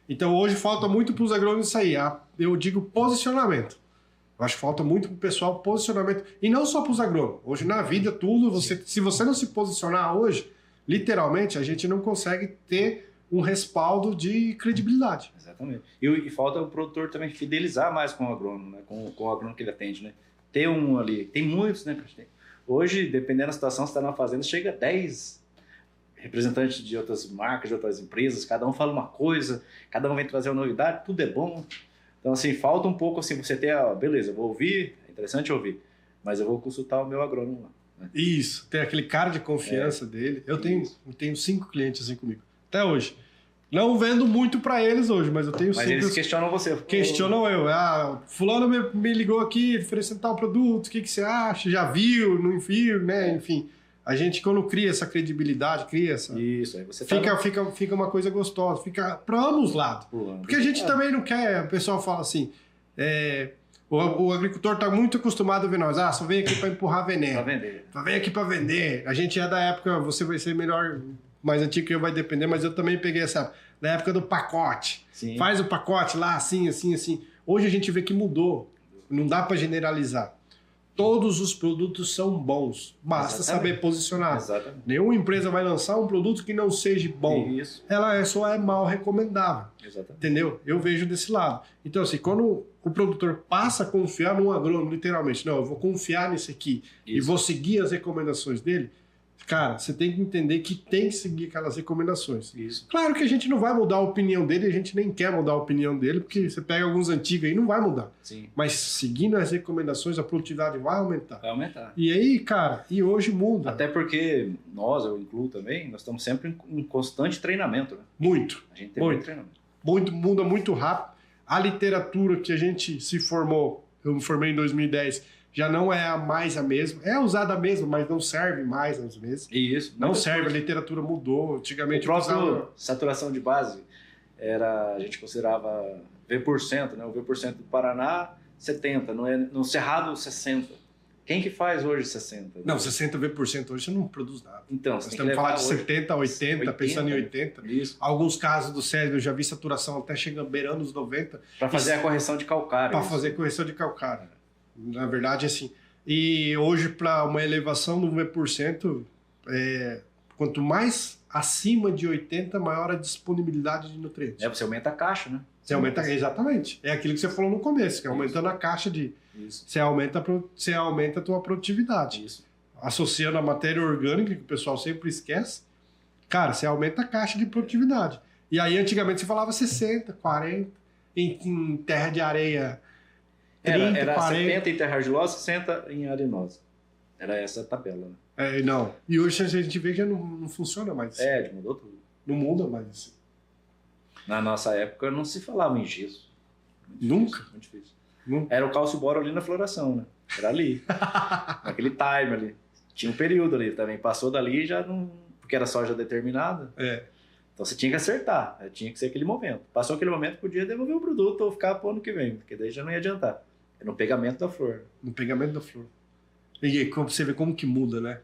S1: Então hoje falta muito para os agrônomos isso aí. Eu digo posicionamento. Eu acho que falta muito para o pessoal posicionamento. E não só para os agrônomos. Hoje na vida, tudo, se você não se posicionar hoje, literalmente, a gente não consegue ter um respaldo de credibilidade.
S2: Exatamente. E falta o produtor também fidelizar mais com o agrônomo, né? Com o agrônomo que ele atende, né? Ter um ali. Tem muitos, né? Hoje, dependendo da situação, você está na fazenda, chega a 10 representantes de outras marcas, de outras empresas, cada um fala uma coisa, cada um vem trazer uma novidade, tudo é bom. Então, assim, falta um pouco, assim, você ter, beleza, eu vou ouvir, é interessante ouvir, mas eu vou consultar o meu agrônomo lá. Né?
S1: Isso, tem aquele cara de confiança dele. Eu tenho 5 clientes assim comigo, até hoje. Não vendo muito para eles hoje, mas eu tenho 5.
S2: Mas eles questionam você.
S1: Questionam eu. Fulano me ligou aqui, oferecendo tal produto, o que você acha? Já viu, não viu, né? Enfim. A gente, quando cria essa credibilidade, cria essa...
S2: Isso, aí você
S1: fica uma coisa gostosa, fica para ambos os lados. Porque a gente também não quer... O pessoal fala assim, o agricultor está muito acostumado a ver nós. Só vem aqui para empurrar veneno.
S2: Para vender.
S1: Só vem aqui para vender. A gente é da época, você vai ser melhor, mais antigo que eu, vai depender, mas eu também peguei essa... Da época do pacote.
S2: Sim.
S1: Faz o pacote lá, assim, assim, assim. Hoje a gente vê que mudou. Não dá para generalizar. Todos os produtos são bons, basta saber posicionar.
S2: Exatamente.
S1: Nenhuma empresa vai lançar um produto que não seja bom.
S2: Isso.
S1: Ela só é mal recomendável.
S2: Exatamente.
S1: Entendeu? Eu vejo desse lado. Então, assim, quando o produtor passa a confiar num agrônomo, literalmente, não, eu vou confiar nesse aqui e vou seguir as recomendações dele, cara, você tem que entender que tem que seguir aquelas recomendações.
S2: Isso.
S1: Claro que a gente não vai mudar a opinião dele, a gente nem quer mudar a opinião dele, porque você pega alguns antigos aí, não vai mudar.
S2: Sim.
S1: Mas seguindo as recomendações, a produtividade vai aumentar.
S2: Vai aumentar.
S1: E aí, cara, hoje muda.
S2: Até porque eu incluo também, nós estamos sempre em constante treinamento. Né?
S1: Muito.
S2: A gente tem muito treinamento.
S1: Muda muito rápido. A literatura que a gente se formou, eu me formei em 2010, já não é mais a mesma. É usada a mesma, mas não serve mais às vezes.
S2: Isso.
S1: Não serve, a literatura mudou. Antigamente
S2: o próprio saturação de base a gente considerava V%, né? O V% do Paraná, 70%, no Cerrado, 60%. Quem que faz hoje 60%? Né?
S1: Não, 60% hoje você não produz nada.
S2: Então,
S1: nós estamos falando de 70, 80, pensando em 80.
S2: Isso.
S1: Alguns casos do cérebro eu já vi saturação até chegando beirando os 90.
S2: Para fazer a correção de calcário.
S1: Para fazer correção de calcário. Na verdade, assim. E hoje, para uma elevação do V%, quanto mais acima de 80, maior a disponibilidade de nutrientes.
S2: Você aumenta a caixa, né?
S1: Você aumenta, exatamente. É aquilo que você falou no começo, que é aumentando a caixa de...
S2: Isso.
S1: Você aumenta a tua produtividade.
S2: Isso.
S1: Associando a matéria orgânica, que o pessoal sempre esquece, cara, você aumenta a caixa de produtividade. E aí, antigamente, você falava 60, 40, em terra de areia... 30,
S2: era
S1: 40.
S2: 70 em terra argilosa, 60 em arenosa. Era essa a tabela. Né?
S1: Não. E hoje a gente vê que não funciona mais.
S2: Mudou tudo.
S1: Não muda mais.
S2: Na nossa época não se falava em gesso.
S1: Nunca?
S2: Muito difícil.
S1: Nunca.
S2: Era o cálcio boro ali na floração, né? Era ali. Naquele time ali. Tinha um período ali também. Passou dali já não... Porque era soja determinada. Então você tinha que acertar. Tinha que ser aquele momento. Passou aquele momento, podia devolver o produto ou ficar pro ano que vem. Porque daí já não ia adiantar. No pegamento da flor.
S1: No pegamento da flor. E como você vê como que muda, né?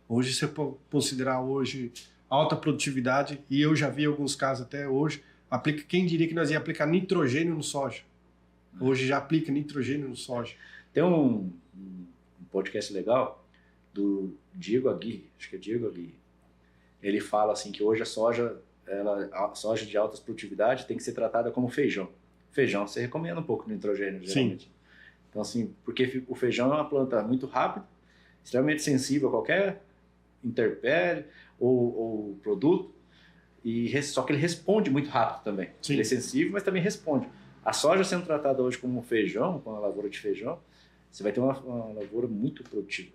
S1: Hoje você pode considerar hoje alta produtividade, e eu já vi alguns casos até hoje, quem diria que nós ia aplicar nitrogênio no soja? Hoje já aplica nitrogênio no soja.
S2: Tem um podcast legal do Diego Aguirre, acho que é Diego Aguirre. Ele fala assim que hoje a soja de alta produtividade tem que ser tratada como feijão. Feijão, você recomenda um pouco de nitrogênio, geralmente. Sim. Então, assim, porque o feijão é uma planta muito rápida, extremamente sensível a qualquer intempérie ou produto, só que ele responde muito rápido também. Sim. Ele é sensível, mas também responde. A soja sendo tratada hoje como feijão, com a lavoura de feijão, você vai ter uma lavoura muito produtiva.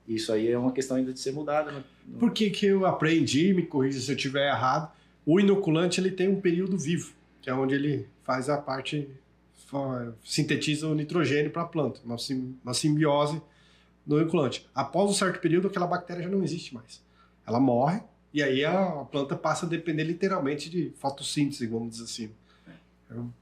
S2: Isso aí é uma questão ainda de ser mudada. Né?
S1: Por que eu aprendi, me corrija se eu estiver errado, O inoculante ele tem um período vivo, que é onde ele faz a parte, sintetiza o nitrogênio para a planta, uma simbiose do inoculante. Após um certo período, aquela bactéria já não existe mais. Ela morre e aí a planta passa a depender literalmente de fotossíntese, vamos dizer assim,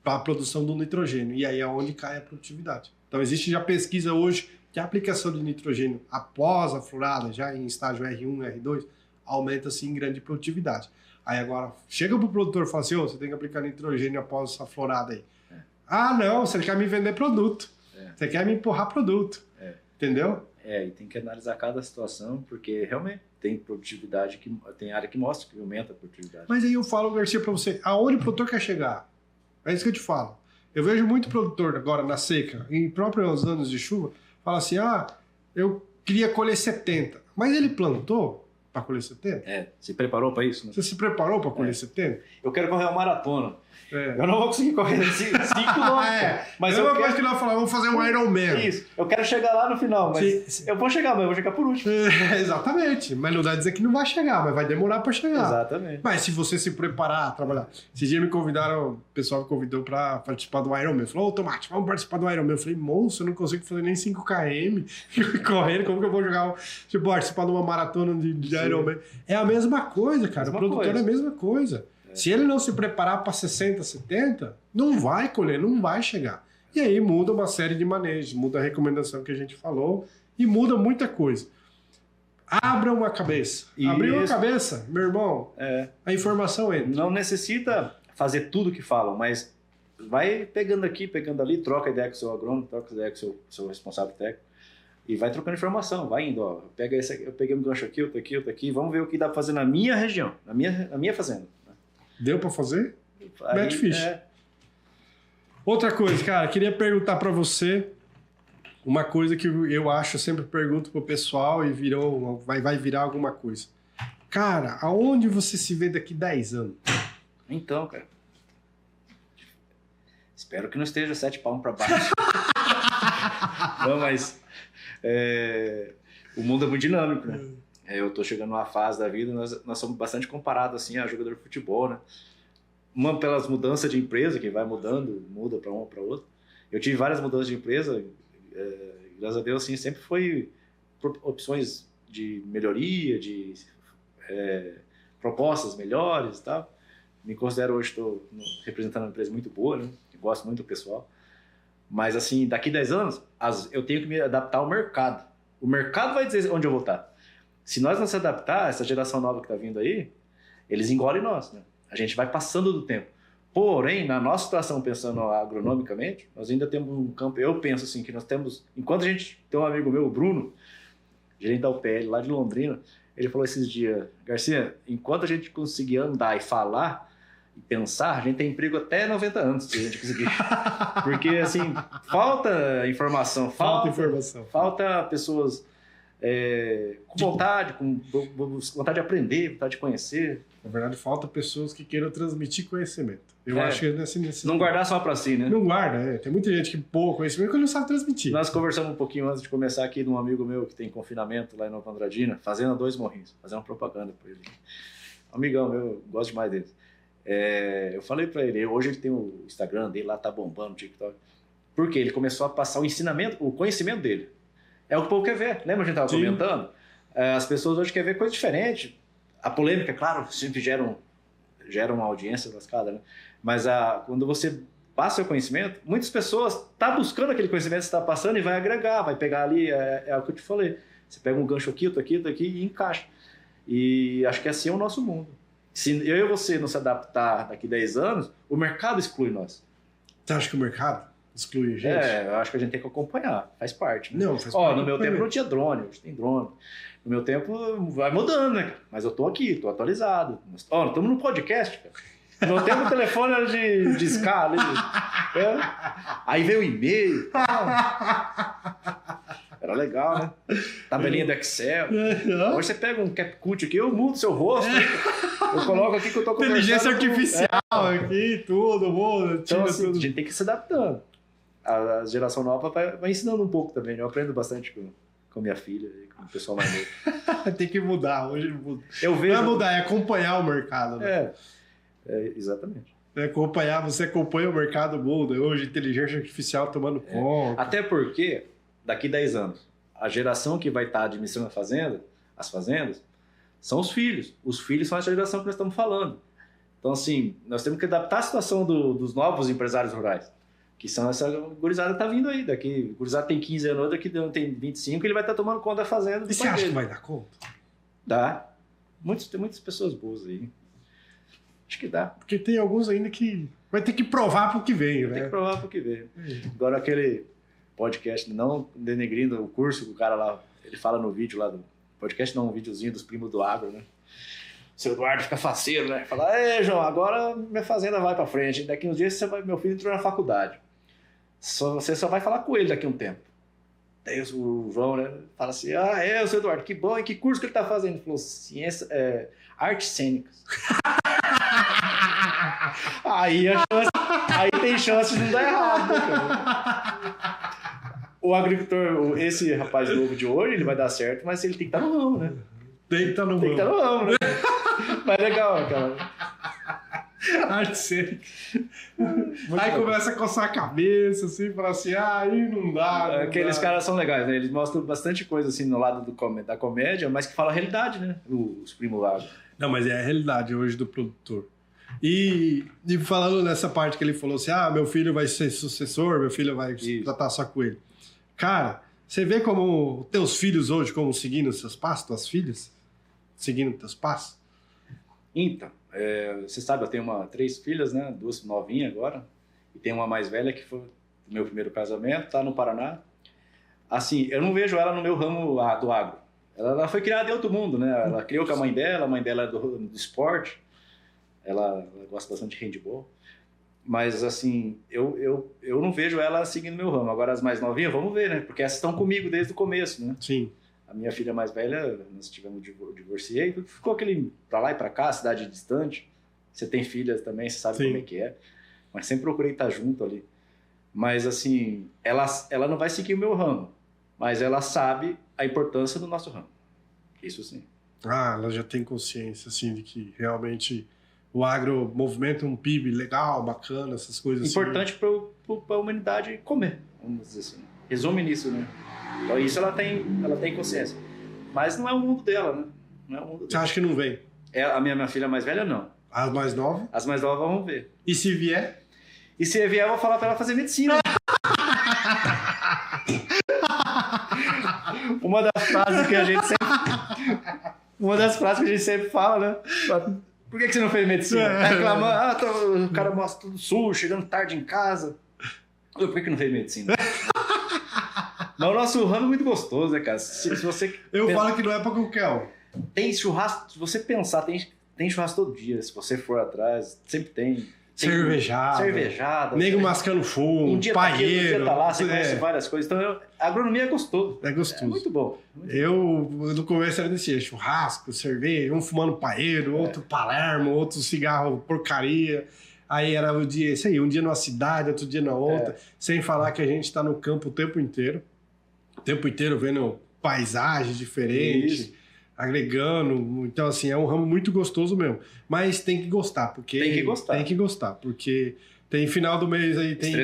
S1: para a produção do nitrogênio. E aí é onde cai a produtividade. Então existe já pesquisa hoje que a aplicação de nitrogênio após a florada, já em estágio R1, R2, aumenta-se em grande produtividade. Aí agora, chega pro produtor e fala assim, você tem que aplicar nitrogênio após essa florada aí. Ah, não, você quer me vender produto. Você quer me empurrar produto. Entendeu?
S2: E tem que analisar cada situação, porque realmente tem produtividade, tem área que mostra que aumenta a produtividade.
S1: Mas aí eu falo, Garcia, pra você, aonde o produtor quer chegar? É isso que eu te falo. Eu vejo muito produtor agora na seca, em próprios anos de chuva, fala assim, eu queria colher 70. Mas ele plantou para colher 70?
S2: Se preparou para isso, né?
S1: Você se preparou para colher 70?
S2: Eu quero correr uma maratona. Eu não vou conseguir correr 5 km.
S1: Mas é uma coisa que nós falamos, vamos fazer um Ironman.
S2: Isso. Eu quero chegar lá no final, mas eu vou chegar, mas eu vou chegar por último.
S1: Exatamente. Mas não dá dizer que não vai chegar, mas vai demorar para chegar.
S2: Exatamente.
S1: Mas se você se preparar, trabalhar. Esses dias me convidaram, o pessoal me convidou para participar do Ironman. Falou, Tomate, vamos participar do Ironman. Eu falei, moço, eu não consigo fazer nem 5 km correndo, como que eu vou jogar, participar de uma maratona de Ironman? É a mesma coisa, cara. O produtor é a mesma coisa. Se ele não se preparar para 60, 70, não vai colher, não vai chegar. E aí muda uma série de manejos, muda a recomendação que a gente falou e muda muita coisa. Abra uma cabeça. Abriu uma cabeça, meu irmão, a informação entra.
S2: Não necessita fazer tudo que falam, mas vai pegando aqui, pegando ali, troca ideia com o seu agrônomo, troca ideia com o seu responsável técnico e vai trocando informação, vai indo, pega esse aqui, eu peguei um gancho aqui, outro aqui, vamos ver o que dá para fazer na minha região, na minha fazenda.
S1: Deu pra fazer? Match Fish. Outra coisa, cara, queria perguntar pra você uma coisa que eu acho, eu sempre pergunto pro pessoal e vai virar alguma coisa. Cara, aonde você se vê daqui 10 anos?
S2: Então, cara, espero que não esteja 7 palmos pra baixo. Não, mas o mundo é muito dinâmico, né? Eu tô chegando numa fase da vida, nós somos bastante comparados assim, a jogador de futebol, né? Uma pelas mudanças de empresa, que vai mudando, muda para uma para outra. Eu tive várias mudanças de empresa, graças a Deus, assim, sempre foi opções de melhoria, de propostas melhores e tal. Me considero hoje, estou representando uma empresa muito boa, né? Gosto muito do pessoal. Mas assim, daqui 10 anos, eu tenho que me adaptar ao mercado. O mercado vai dizer onde eu vou estar. Se nós não se adaptar, essa geração nova que está vindo aí, eles engolem nós, né? A gente vai passando do tempo. Porém, na nossa situação, pensando agronomicamente, nós ainda temos um campo. Eu penso assim, que nós temos. Enquanto a gente tem um amigo meu, o Bruno, gerente da UPL lá de Londrina, ele falou esses dias, Garcia, enquanto a gente conseguir andar e falar e pensar, a gente tem emprego até 90 anos, se a gente conseguir. Porque, assim, falta informação, falta pessoas. Com vontade de aprender, vontade de conhecer.
S1: Na verdade, falta pessoas que queiram transmitir conhecimento. Eu acho que é nesse
S2: não guardar só para si, né?
S1: Não guarda, Tem muita gente que conhecimento que não sabe transmitir.
S2: Nós conversamos um pouquinho antes de começar aqui de um amigo meu que tem confinamento lá em Nova Andradina, Fazenda 2 Morrinhos, fazendo uma propaganda para ele. Amigão meu, eu gosto demais dele. Eu falei para ele, hoje ele tem o Instagram dele lá, tá bombando, o TikTok. Porque ele começou a passar o conhecimento dele. É o que o povo quer ver. Lembra que a gente estava comentando? As pessoas hoje querem ver coisa diferente. A polêmica, claro, sempre gera uma audiência lascada, né? Mas quando você passa o conhecimento, muitas pessoas estão buscando aquele conhecimento que você está passando e vai agregar, vai pegar ali, é o que eu te falei. Você pega um gancho aqui, outro aqui e encaixa. E acho que assim é o nosso mundo. Se eu e você não se adaptar daqui 10 anos, o mercado exclui nós.
S1: Você acha que o mercado exclui a gente?
S2: Eu acho que a gente tem que acompanhar, faz parte. Né?
S1: Não, faz parte.
S2: No meu tempo não tinha drone, hoje tem drone. No meu tempo vai mudando, né? Mas eu tô aqui, tô atualizado. Nós estamos no podcast, cara. No meu tempo o telefone era de escala. Aí veio o e-mail. Era legal, né? Tabelinha do Excel. Hoje você pega um CapCut aqui, eu mudo seu rosto. Eu coloco aqui que eu tô conversando.
S1: Inteligência artificial aqui, tudo, muda.
S2: Então, assim, a gente tem que ir se adaptando. A geração nova vai ensinando um pouco também. Eu aprendo bastante com minha filha e com o pessoal mais novo.
S1: Tem que mudar, hoje muda.
S2: Eu vejo...
S1: Não é mudar, é acompanhar o mercado. Né?
S2: Exatamente.
S1: Você acompanha o mercado mundo, hoje inteligência artificial tomando conta.
S2: Até porque, daqui 10 anos, a geração que vai estar administrando as fazendas, são os filhos. Os filhos são essa geração que nós estamos falando. Então, assim, nós temos que adaptar a situação dos novos empresários rurais, que são essa gurizada que está vindo aí. Daqui, o gurizada tem 15 anos, daqui tem 25, ele vai estar tomando conta da fazenda.
S1: E você acha que vai dar conta?
S2: Dá. Tem muitas pessoas boas aí. Acho que dá.
S1: Porque tem alguns ainda que vai ter que provar pro que vem, né?
S2: Tem que provar pro que vem. Agora aquele podcast, não denegrindo o curso que o cara lá, ele fala no vídeo lá do podcast, não, um videozinho dos primos do agro, né? O seu Eduardo fica faceiro, né? Fala, João, agora minha fazenda vai pra frente. Daqui uns dias meu filho entrou na faculdade. Você só vai falar com ele daqui a um tempo. Daí o João, né, fala assim, o seu Eduardo, que bom, e que curso que ele tá fazendo? Ele falou, artes cênicas. Aí tem chance de não dar errado, né, cara? O agricultor, esse rapaz novo de hoje, ele vai dar certo, mas ele tem que estar no ramo, né?
S1: Tem que estar no ramo,
S2: né? Mas legal, cara.
S1: Arte cênica. Aí começa a coçar a cabeça, assim, falar assim, aí não dá.
S2: Aqueles caras são legais, né? Eles mostram bastante coisa, assim, no lado da comédia, mas que fala a realidade, né? Os primos lá.
S1: Não, mas é a realidade hoje do produtor. E falando nessa parte que ele falou assim, meu filho vai ser sucessor, meu filho vai tratar só com ele. Cara, você vê como teus filhos hoje, como seguindo os seus passos, tuas filhas, seguindo os teus passos?
S2: Então, você sabe, eu tenho 3 filhas, né? 2 novinhas agora, e tem uma mais velha que foi do meu primeiro casamento, tá no Paraná. Assim, eu não vejo ela no meu ramo do agro. Ela foi criada em outro mundo, né? Ela criou com a mãe dela é do esporte, ela gosta bastante de handball. Mas, assim, eu não vejo ela seguindo meu ramo. Agora, as mais novinhas, vamos ver, né? Porque essas estão comigo desde o começo, né?
S1: Sim.
S2: A minha filha mais velha, nós tivemos divorciei, ficou aquele pra lá e pra cá, cidade distante. Você tem filhas também, você sabe Sim. como é que é. Mas sempre procurei estar junto ali. Mas, assim, ela não vai seguir o meu ramo, mas ela sabe a importância do nosso ramo. Isso sim.
S1: Ela já tem consciência, assim, de que realmente o agro movimenta um PIB legal, bacana, essas coisas
S2: importante
S1: assim.
S2: para a humanidade comer, vamos dizer assim. Resume nisso, né? Então isso ela tem consciência. Mas não é o mundo dela, né? Não é o mundo dela.
S1: Você acha que não vem?
S2: A minha filha mais velha, não.
S1: As mais novas?
S2: As mais novas vamos ver.
S1: E se vier?
S2: E se vier, eu vou falar para ela fazer medicina. Uma das frases que a gente sempre fala, né? Por que você não fez medicina? Reclamando, o cara mostra tudo sujo, chegando tarde em casa. Por que não fez medicina? Mas o nosso ramo é muito gostoso, né, cara? Se você
S1: falo que não é pra qualquer um.
S2: Tem churrasco, se você pensar, tem churrasco todo dia. Se você for atrás, sempre tem. Cervejada.
S1: Nego mascando fumo,
S2: um dia
S1: paieiro.
S2: Um dia tá lá, você conhece várias coisas. Então, a agronomia é gostoso.
S1: É gostoso.
S2: É muito bom.
S1: Eu, no começo, era desse jeito. Churrasco, cerveja, um fumando paieiro, outro Palermo, outro cigarro porcaria. Aí era o dia, isso aí, um dia numa cidade, outro dia na outra. Sem falar que a gente tá no campo o tempo inteiro. O tempo inteiro vendo paisagens diferentes. Isso. Agregando, então assim, é um ramo muito gostoso mesmo, mas tem que gostar, porque tem que gostar, porque tem final do mês aí, tem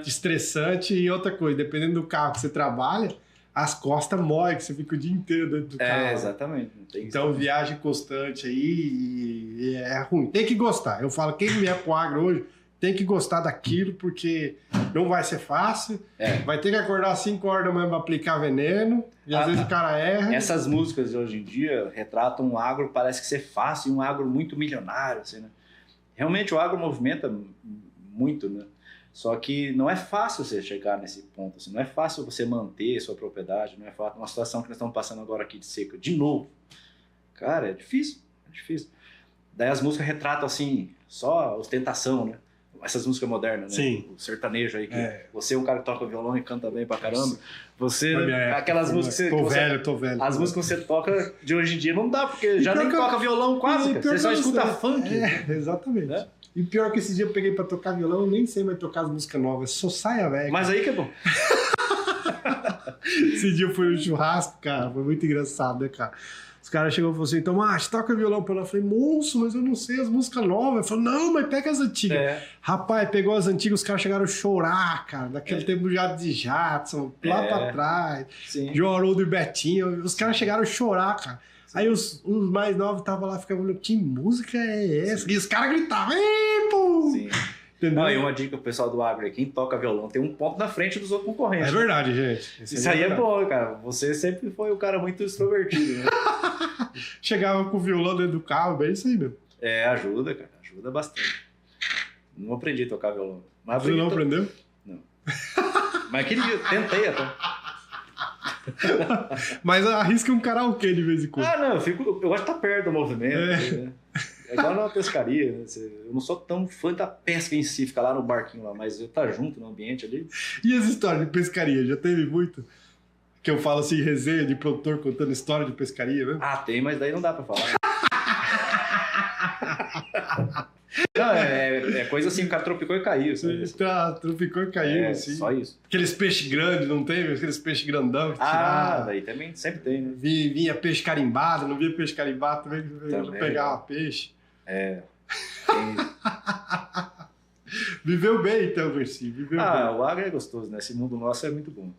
S1: estressante e outra coisa, dependendo do carro que você trabalha, as costas moem, que você fica o dia inteiro dentro do carro.
S2: Exatamente.
S1: Então viagem constante aí e é ruim, tem que gostar. Eu falo, quem vier pro agro hoje tem que gostar daquilo, porque não vai ser fácil. Vai ter que acordar às 5 horas da manhã para aplicar veneno, e às vezes o cara erra.
S2: Essas músicas de hoje em dia retratam um agro, parece que ser fácil, um agro muito milionário, assim, né? Realmente o agro movimenta muito, né? Só que não é fácil você chegar nesse ponto, assim, não é fácil você manter a sua propriedade, não é fácil. Uma situação que nós estamos passando agora aqui de seca, de novo. Cara, é difícil. Daí as músicas retratam, assim, só a ostentação, né? Essas músicas modernas, né?
S1: Sim.
S2: O sertanejo aí, que você é um cara que toca violão e canta bem pra caramba. Você, aquelas músicas que você...
S1: Tô velho.
S2: As músicas que você toca de hoje em dia não dá, porque já nem toca violão quase, você só escuta funk.
S1: Exatamente. Né? E pior que esse dia eu peguei pra tocar violão, eu nem sei mais tocar as músicas novas, só saia velha.
S2: Mas aí que é bom.
S1: Esse dia eu fui no churrasco, cara, foi muito engraçado, né, cara? Os caras chegou e falaram assim, Tomás, toca violão pra ela. Eu falei, moço, mas eu não sei as músicas novas. Ele falou, não, mas pega as antigas. Rapaz, pegou as antigas, os caras chegaram a chorar, cara. Daquele tempo já de Jadson, lá pra trás.
S2: Sim.
S1: João Haroldo e Betinho. Os caras chegaram a chorar, cara. Sim. Aí os mais novos estavam lá, ficavam olhando, que música é essa? Sim. E os caras gritavam, ei, pô!
S2: Sim. Não, e uma dica pro pessoal do agro, quem toca violão tem um ponto na frente dos outros concorrentes.
S1: É verdade, gente.
S2: Isso aí é bom, cara. Você sempre foi um cara muito extrovertido, né?
S1: Chegava com o violão dentro do carro, bem isso aí mesmo.
S2: Ajuda, cara. Ajuda bastante. Não aprendi a tocar violão. Mas
S1: você não aprendeu?
S2: Não. Mas queria, tentei até.
S1: Mas arrisca um karaokê de vez em quando.
S2: Não, eu gosto de estar perto do movimento. Né? É igual na pescaria, né? Eu não sou tão fã da pesca em si, ficar lá no barquinho lá, mas eu estar junto no ambiente ali.
S1: E as histórias de pescaria? Já teve muito? Que eu falo assim, resenha de produtor contando história de pescaria, né?
S2: Tem, mas daí não dá pra falar. Não, é coisa assim, o cara tropicou e caiu.
S1: Tropicou e caiu, assim.
S2: Só isso.
S1: Aqueles peixes grandes, não tem? Aqueles peixes grandão que tirava.
S2: Daí também sempre tem, né?
S1: Vinha peixe carimbado, não via peixe carimbado, também pegava peixe. Viveu bem, então, Versi. Viveu bem.
S2: O agro é gostoso, né? Esse mundo nosso é muito bom.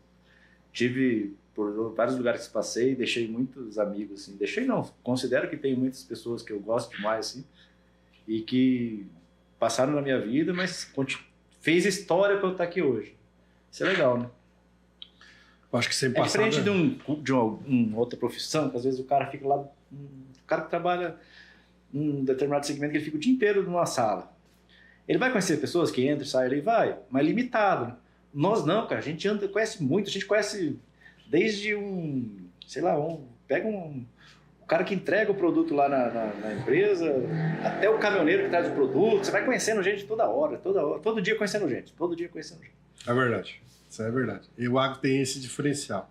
S2: Tive por vários lugares que passei, deixei muitos amigos, assim. Deixei não, considero que tenho muitas pessoas que eu gosto demais, assim, e que passaram na minha vida, mas fez história para eu estar aqui hoje. Isso é legal, né?
S1: Eu acho que sempre passado...
S2: É diferente de uma outra profissão, que às vezes o cara fica lá... O cara que trabalha num determinado segmento, que ele fica o dia inteiro numa sala. Ele vai conhecer pessoas que entram e saem ali, vai, mas limitado. Nós não, cara, a gente conhece muito, a gente conhece desde o cara que entrega o produto lá na empresa, até o caminhoneiro que traz o produto, você vai conhecendo gente toda hora, todo dia conhecendo gente.
S1: É verdade, isso é verdade. E o agro tem esse diferencial.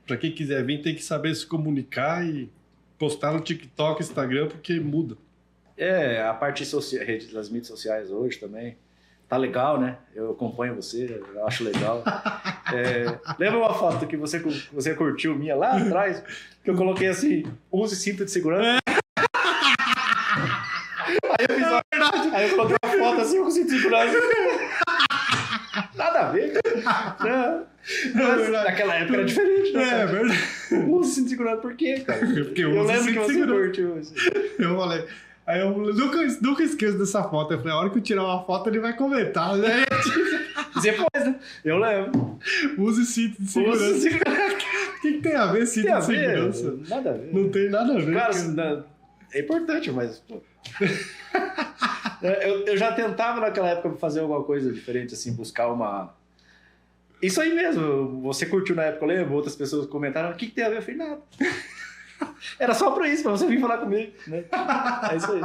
S1: Para quem quiser vir, tem que saber se comunicar e postar no TikTok, Instagram, porque muda.
S2: A parte das mídias sociais hoje também. Tá legal, né? Eu acompanho você, eu acho legal. Lembra uma foto que você curtiu minha lá atrás? Que eu coloquei assim, use cinto de segurança. Aí eu coloquei uma foto assim com cinto de segurança. Nada a ver, cara. Naquela época era diferente, né?
S1: É verdade.
S2: Use cinto de segurança por quê, cara?
S1: Porque eu
S2: lembro que você curtiu isso.
S1: Eu falei... Aí eu nunca esqueço dessa foto. Eu falei, a hora que eu tirar uma foto, ele vai comentar, né?
S2: Depois, né? Eu lembro.
S1: Use cinto de segurança. O que tem a ver cinto de segurança?
S2: Nada a ver.
S1: Não tem nada a ver.
S2: Cara, é importante, mas... Pô. eu já tentava naquela época fazer alguma coisa diferente, assim, buscar uma... Isso aí mesmo. Você curtiu na época, eu lembro, outras pessoas comentaram, o que tem a ver? Eu falei, nada. Era só pra isso, pra você vir falar comigo, né? É isso aí.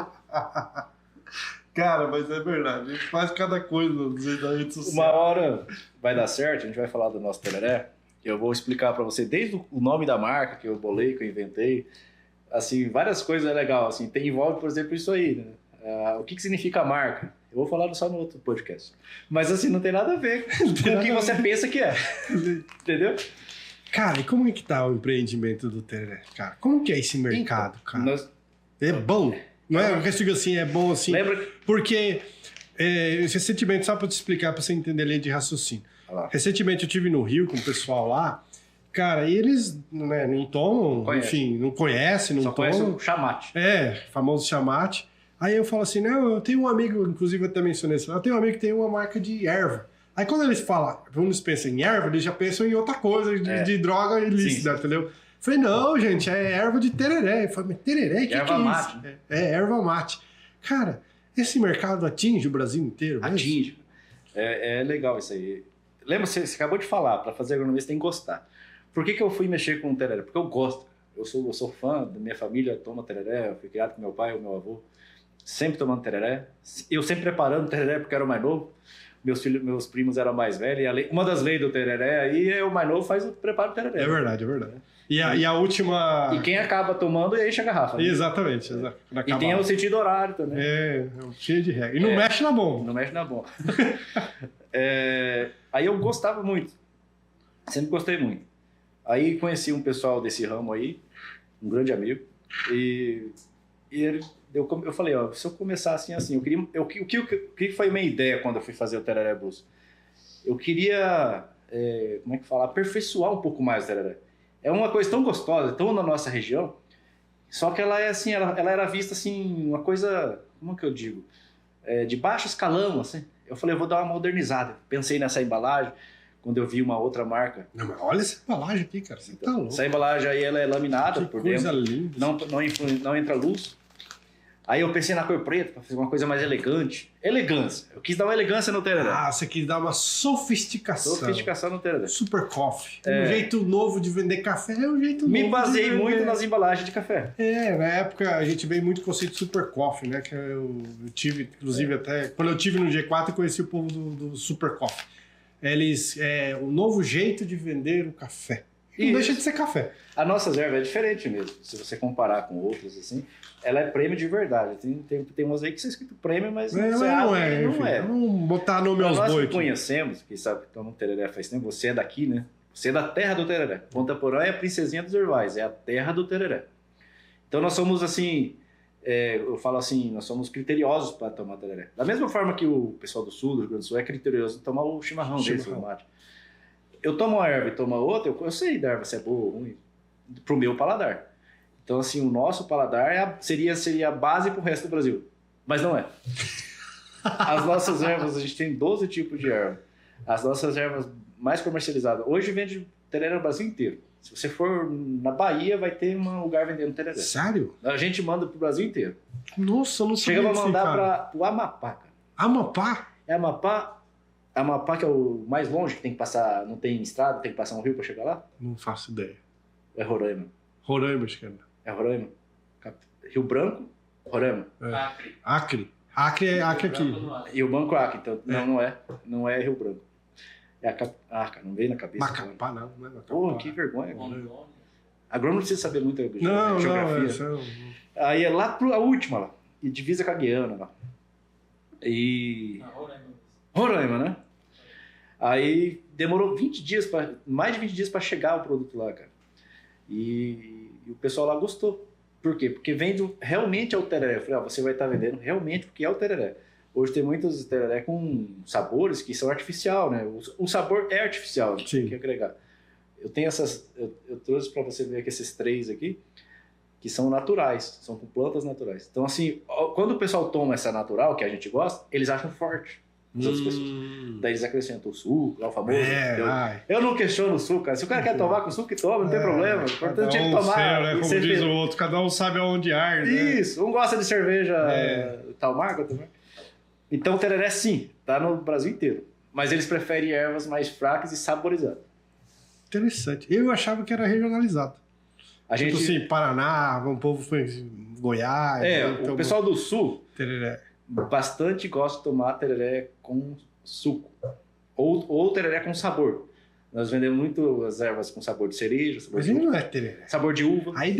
S1: Cara, mas é verdade. A gente faz cada coisa na rede social.
S2: Uma hora vai dar certo, a gente vai falar do nosso tereré. Eu vou explicar pra você desde o nome da marca que eu bolei, que eu inventei. Assim, várias coisas é legal. Assim, envolve, por exemplo, isso aí, né? O que significa a marca? Eu vou falar só no outro podcast. Mas assim, não tem nada a ver com o que você pensa que é. Entendeu?
S1: Cara, e como é que tá o empreendimento do tereré? Cara, como que é esse mercado,
S2: então,
S1: cara? É bom? Não é? Eu digo assim, é bom assim.
S2: Lembra?
S1: Porque recentemente, só pra te explicar, pra você entender a linha de raciocínio. Recentemente eu estive no Rio com o pessoal lá. Cara, e eles não tomam, enfim, não conhecem, não
S2: só
S1: tomam.
S2: Só conhecem o chamate.
S1: Famoso chamate. Aí eu falo assim, não, eu tenho um amigo, inclusive eu até mencionei isso, eu tenho um amigo que tem uma marca de erva. Aí quando eles falam, quando pensam em erva, eles já pensam em outra coisa, de droga ilícita, entendeu? Eu falei, não, gente, é erva de tereré. Eu falei, mas tereré, o que é isso?
S2: Mate.
S1: Erva mate. Cara, esse mercado atinge o Brasil inteiro?
S2: Atinge. É legal isso aí. Lembra, você acabou de falar, para fazer agronomia você tem que gostar. Por que eu fui mexer com o tereré? Porque eu gosto. Eu sou fã, da minha família toma tereré, eu fui criado com meu pai e meu avô, sempre tomando tereré. Eu sempre preparando tereré porque era o mais novo. Meus primos eram mais velhos. Uma das leis do tereré aí é o mais novo faz o preparo do tereré.
S1: É verdade. E a última...
S2: E quem acaba tomando, enche a garrafa. Né?
S1: Exatamente.
S2: E tem o sentido horário também.
S1: Cheio de regra. E não mexe na bomba.
S2: Não mexe na bomba. Aí eu gostava muito. Sempre gostei muito. Aí conheci um pessoal desse ramo aí um grande amigo, e eu falei, ó, se eu começar assim, o que foi a minha ideia quando eu fui fazer o Tereré Blues? Eu queria, como é que fala, aperfeiçoar um pouco mais o tereré. É uma coisa tão gostosa, tão na nossa região, só que ela é assim, ela era vista assim, uma coisa, como que eu digo, de baixo escalão, assim. Eu falei, eu vou dar uma modernizada. Pensei nessa embalagem, quando eu vi uma outra marca.
S1: Não, mas olha essa embalagem aqui, cara, você tá louco.
S2: Essa embalagem aí, ela é laminada por dentro.
S1: Coisa linda.
S2: Não entra luz. Aí eu pensei na cor preta, para fazer uma coisa mais elegante. Elegância. Eu quis dar uma elegância no tereré.
S1: Ah, você quis dar uma sofisticação.
S2: Sofisticação no tereré.
S1: Super coffee. Um jeito novo de vender café é um jeito novo.
S2: Me baseei muito nas embalagens de café.
S1: Na época a gente veio muito com o conceito de super coffee, né? Que eu tive, inclusive, até... Quando eu tive no G4, eu conheci o povo do super coffee. Eles... o novo jeito de vender o café. Não deixa de ser café.
S2: A nossa erva é diferente mesmo. Se você comparar com outras, assim, ela é prêmio de verdade. Tem umas aí que é escrito prêmio, mas não é.
S1: Vamos botar nome aos bois.
S2: Nós que conhecemos, que sabe que estão no tereré faz tempo, você é daqui, né? Você é da terra do tereré. Ponta Porã é a princesinha dos Ervais, é a terra do tereré. Então nós somos assim, eu falo assim, nós somos criteriosos para tomar tereré. Da mesma forma que o pessoal do sul, do Rio Grande do Sul, é criterioso em tomar o chimarrão deles, o mate. Eu tomo uma erva e tomo outra, eu sei da erva se é boa ou ruim, pro meu paladar. Então, assim, o nosso paladar seria a base pro resto do Brasil. Mas não é. As nossas ervas, a gente tem 12 tipos de erva. As nossas ervas mais comercializadas. Hoje vende tereré no Brasil inteiro. Se você for na Bahia, vai ter um lugar vendendo tereré.
S1: Sério?
S2: A gente manda pro Brasil inteiro.
S1: Nossa, eu não sabia.
S2: Chega pra mandar pro Amapá, cara.
S1: Amapá?
S2: É Amapá que é o mais longe, que tem que passar, não tem estrada, tem que passar um rio para chegar lá?
S1: Não faço ideia.
S2: É Roraima.
S1: Roraima, acho que é.
S2: É Roraima. Rio Branco, Roraima.
S1: Acre. Acre é aqui.
S2: Rio Branco, Acre. Então, não é. Não é Rio Branco. É cara, não veio na cabeça.
S1: Macapá, não é Macapá.
S2: Pô, que vergonha. Agrônomo não precisa saber muito geografia.
S1: Não.
S2: Aí é lá a última lá. E divisa com a Guiana lá. E... Roraima, né? Aí demorou mais de 20 dias para chegar o produto lá, cara. E o pessoal lá gostou. Por quê? Porque vende realmente é o tereré. Eu falei, você vai estar vendendo realmente porque é o tereré. Hoje tem muitos tereré com sabores que são artificial, né? O sabor é artificial, né? Tem que agregar. Eu tenho eu trouxe para você ver aqui esses 3 aqui, que são naturais, são com plantas naturais. Então, assim, quando o pessoal toma essa natural, que a gente gosta, eles acham forte. As outras pessoas. Daí eles acrescentam o suco, lá o famoso. Eu não questiono o suco, cara. Se o cara quer tomar com suco, toma, não tem problema. O importante é tomar.
S1: Né? Como diz o outro, cada um sabe aonde arde.
S2: Isso, um gosta de cerveja tal marca também. Então o tereré, sim, tá no Brasil inteiro. Mas eles preferem ervas mais fracas e saborizadas.
S1: Interessante. Eu achava que era regionalizado. Tipo assim, Paraná, um povo foi Goiás.
S2: O pessoal do sul.
S1: Tereré.
S2: Bastante gosta de tomar tereré com suco ou tereré com sabor. Nós vendemos muito as ervas com sabor de cereja, sabor
S1: mas
S2: de
S1: ele não é tereré.
S2: Sabor de uva.
S1: Aí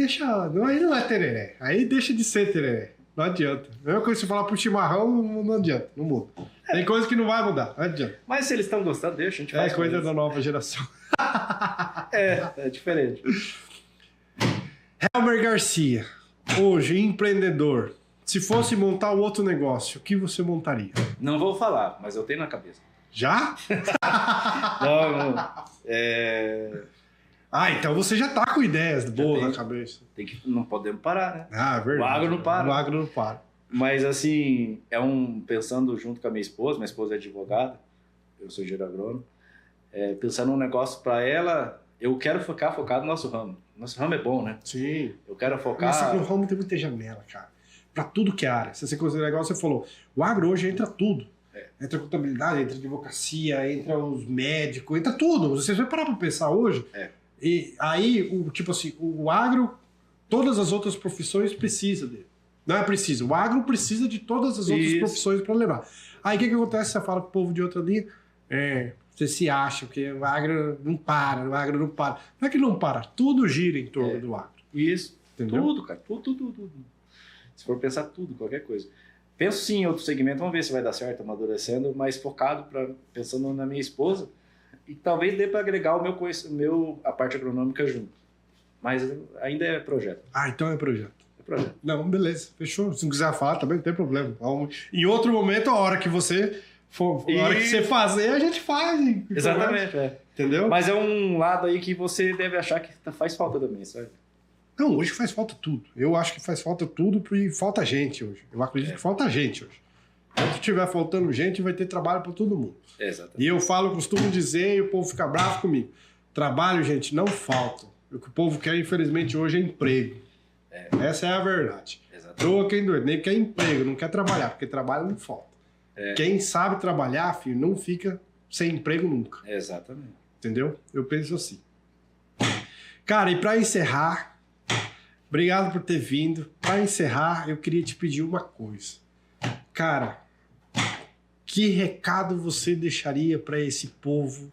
S1: não é tereré. Aí deixa de ser tereré. Não adianta. Mesma coisa que você falar pro chimarrão, não adianta, não muda. Tem coisa que não vai mudar, não adianta.
S2: Mas se eles estão gostando, deixa, a gente faz.
S1: É coisa da nova geração.
S2: É diferente.
S1: Helmer Garcia, hoje empreendedor. Se fosse montar um outro negócio, o que você montaria?
S2: Não vou falar, mas eu tenho na cabeça.
S1: Já?
S2: Não.
S1: Então você já tá com ideias boas na cabeça.
S2: Não podemos parar, né?
S1: Verdade.
S2: O agro não para.
S1: O agro não para.
S2: Mas assim, pensando junto com a minha esposa é advogada, eu sou engenheiro agrônomo, pensando num negócio para ela, eu quero ficar focado no nosso ramo. Nosso ramo é bom, né?
S1: Sim.
S2: Eu quero focar...
S1: Mas no ramo tem muita janela, cara. Para tudo que é área. Se você considerar igual você falou, o agro hoje entra tudo. Entra contabilidade, entra advocacia, entra os médicos, entra tudo. Você vai parar para pensar hoje. E aí, o agro, todas as outras profissões precisam dele. Não é preciso. O agro precisa de todas as outras profissões para levar. Aí o que acontece? Você fala pro povo de outra linha, você se acha que o agro não para, Não é que não para, tudo gira em torno do agro.
S2: Isso.
S1: Entendeu?
S2: Tudo, cara. Tudo. Se for pensar tudo, qualquer coisa. Penso sim em outro segmento, vamos ver se vai dar certo, amadurecendo, mas focado, pensando na minha esposa, e talvez dê para agregar a parte agronômica junto. Mas ainda é projeto.
S1: Ah, então é projeto.
S2: É projeto.
S1: Não, beleza, fechou. Se não quiser falar também, não tem problema. Em outro momento, a hora que você for, a hora que você fazer, a gente faz.
S2: Exatamente,
S1: Entendeu?
S2: Mas é um lado aí que você deve achar que faz falta também, sabe?
S1: Não, hoje faz falta tudo. Eu acho que faz falta tudo e falta gente hoje. Eu acredito que falta gente hoje. Quando estiver faltando gente, vai ter trabalho para todo mundo.
S2: Exatamente.
S1: E eu costumo dizer, e o povo fica bravo comigo. Trabalho, gente, não falta. O que o povo quer, infelizmente, hoje é emprego. Essa é a verdade. Doa quem doer, nem quer emprego, não quer trabalhar, porque trabalho não falta. Quem sabe trabalhar, filho, não fica sem emprego nunca.
S2: Exatamente.
S1: Entendeu? Eu penso assim. Cara, e para encerrar, obrigado por ter vindo. Para encerrar, eu queria te pedir uma coisa. Cara, que recado você deixaria para esse povo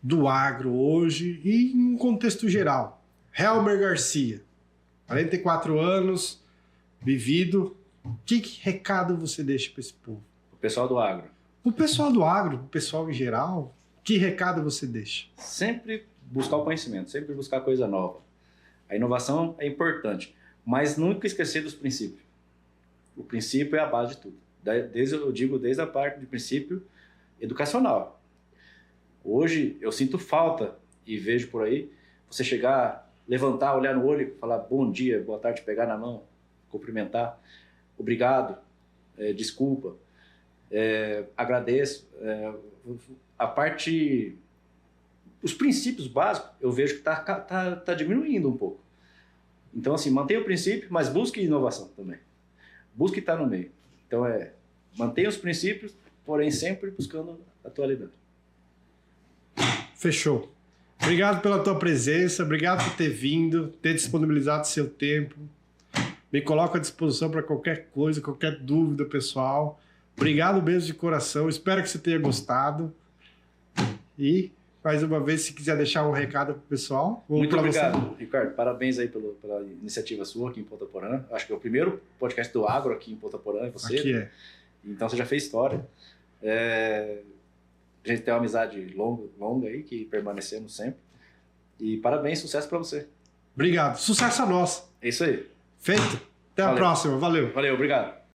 S1: do agro hoje e em um contexto geral? Helmer Garcia, 44 anos, vivido. Que recado você deixa para esse povo?
S2: O pessoal do agro.
S1: O pessoal do agro, o pessoal em geral, que recado você deixa?
S2: Sempre buscar o conhecimento, sempre buscar coisa nova. A inovação é importante, mas nunca esquecer dos princípios. O princípio é a base de tudo. Desde a parte de princípio educacional. Hoje eu sinto falta e vejo por aí você chegar, levantar, olhar no olho, falar bom dia, boa tarde, pegar na mão, cumprimentar, obrigado, desculpa, agradeço. A parte, os princípios básicos, eu vejo que tá diminuindo um pouco. Então, assim, mantenha o princípio, mas busque inovação também. Busque estar no meio. Então, mantenha os princípios, porém sempre buscando a atualidade.
S1: Fechou. Obrigado pela tua presença, obrigado por ter vindo, ter disponibilizado seu tempo. Me coloco à disposição para qualquer coisa, qualquer dúvida, pessoal. Obrigado mesmo de coração, espero que você tenha gostado. E, mais uma vez, se quiser deixar um recado pro pessoal.
S2: Muito obrigado, Ricardo. Parabéns aí pela iniciativa sua aqui em Ponta Porã. Acho que é o primeiro podcast do agro aqui em Ponta Porã, é você.
S1: Aqui
S2: né? Então você já fez história. A gente tem uma amizade longa aí, que permanecemos sempre. E parabéns, sucesso para você.
S1: Obrigado. Sucesso a nós.
S2: É isso aí.
S1: Feito. Até a próxima. Valeu.
S2: Valeu, obrigado.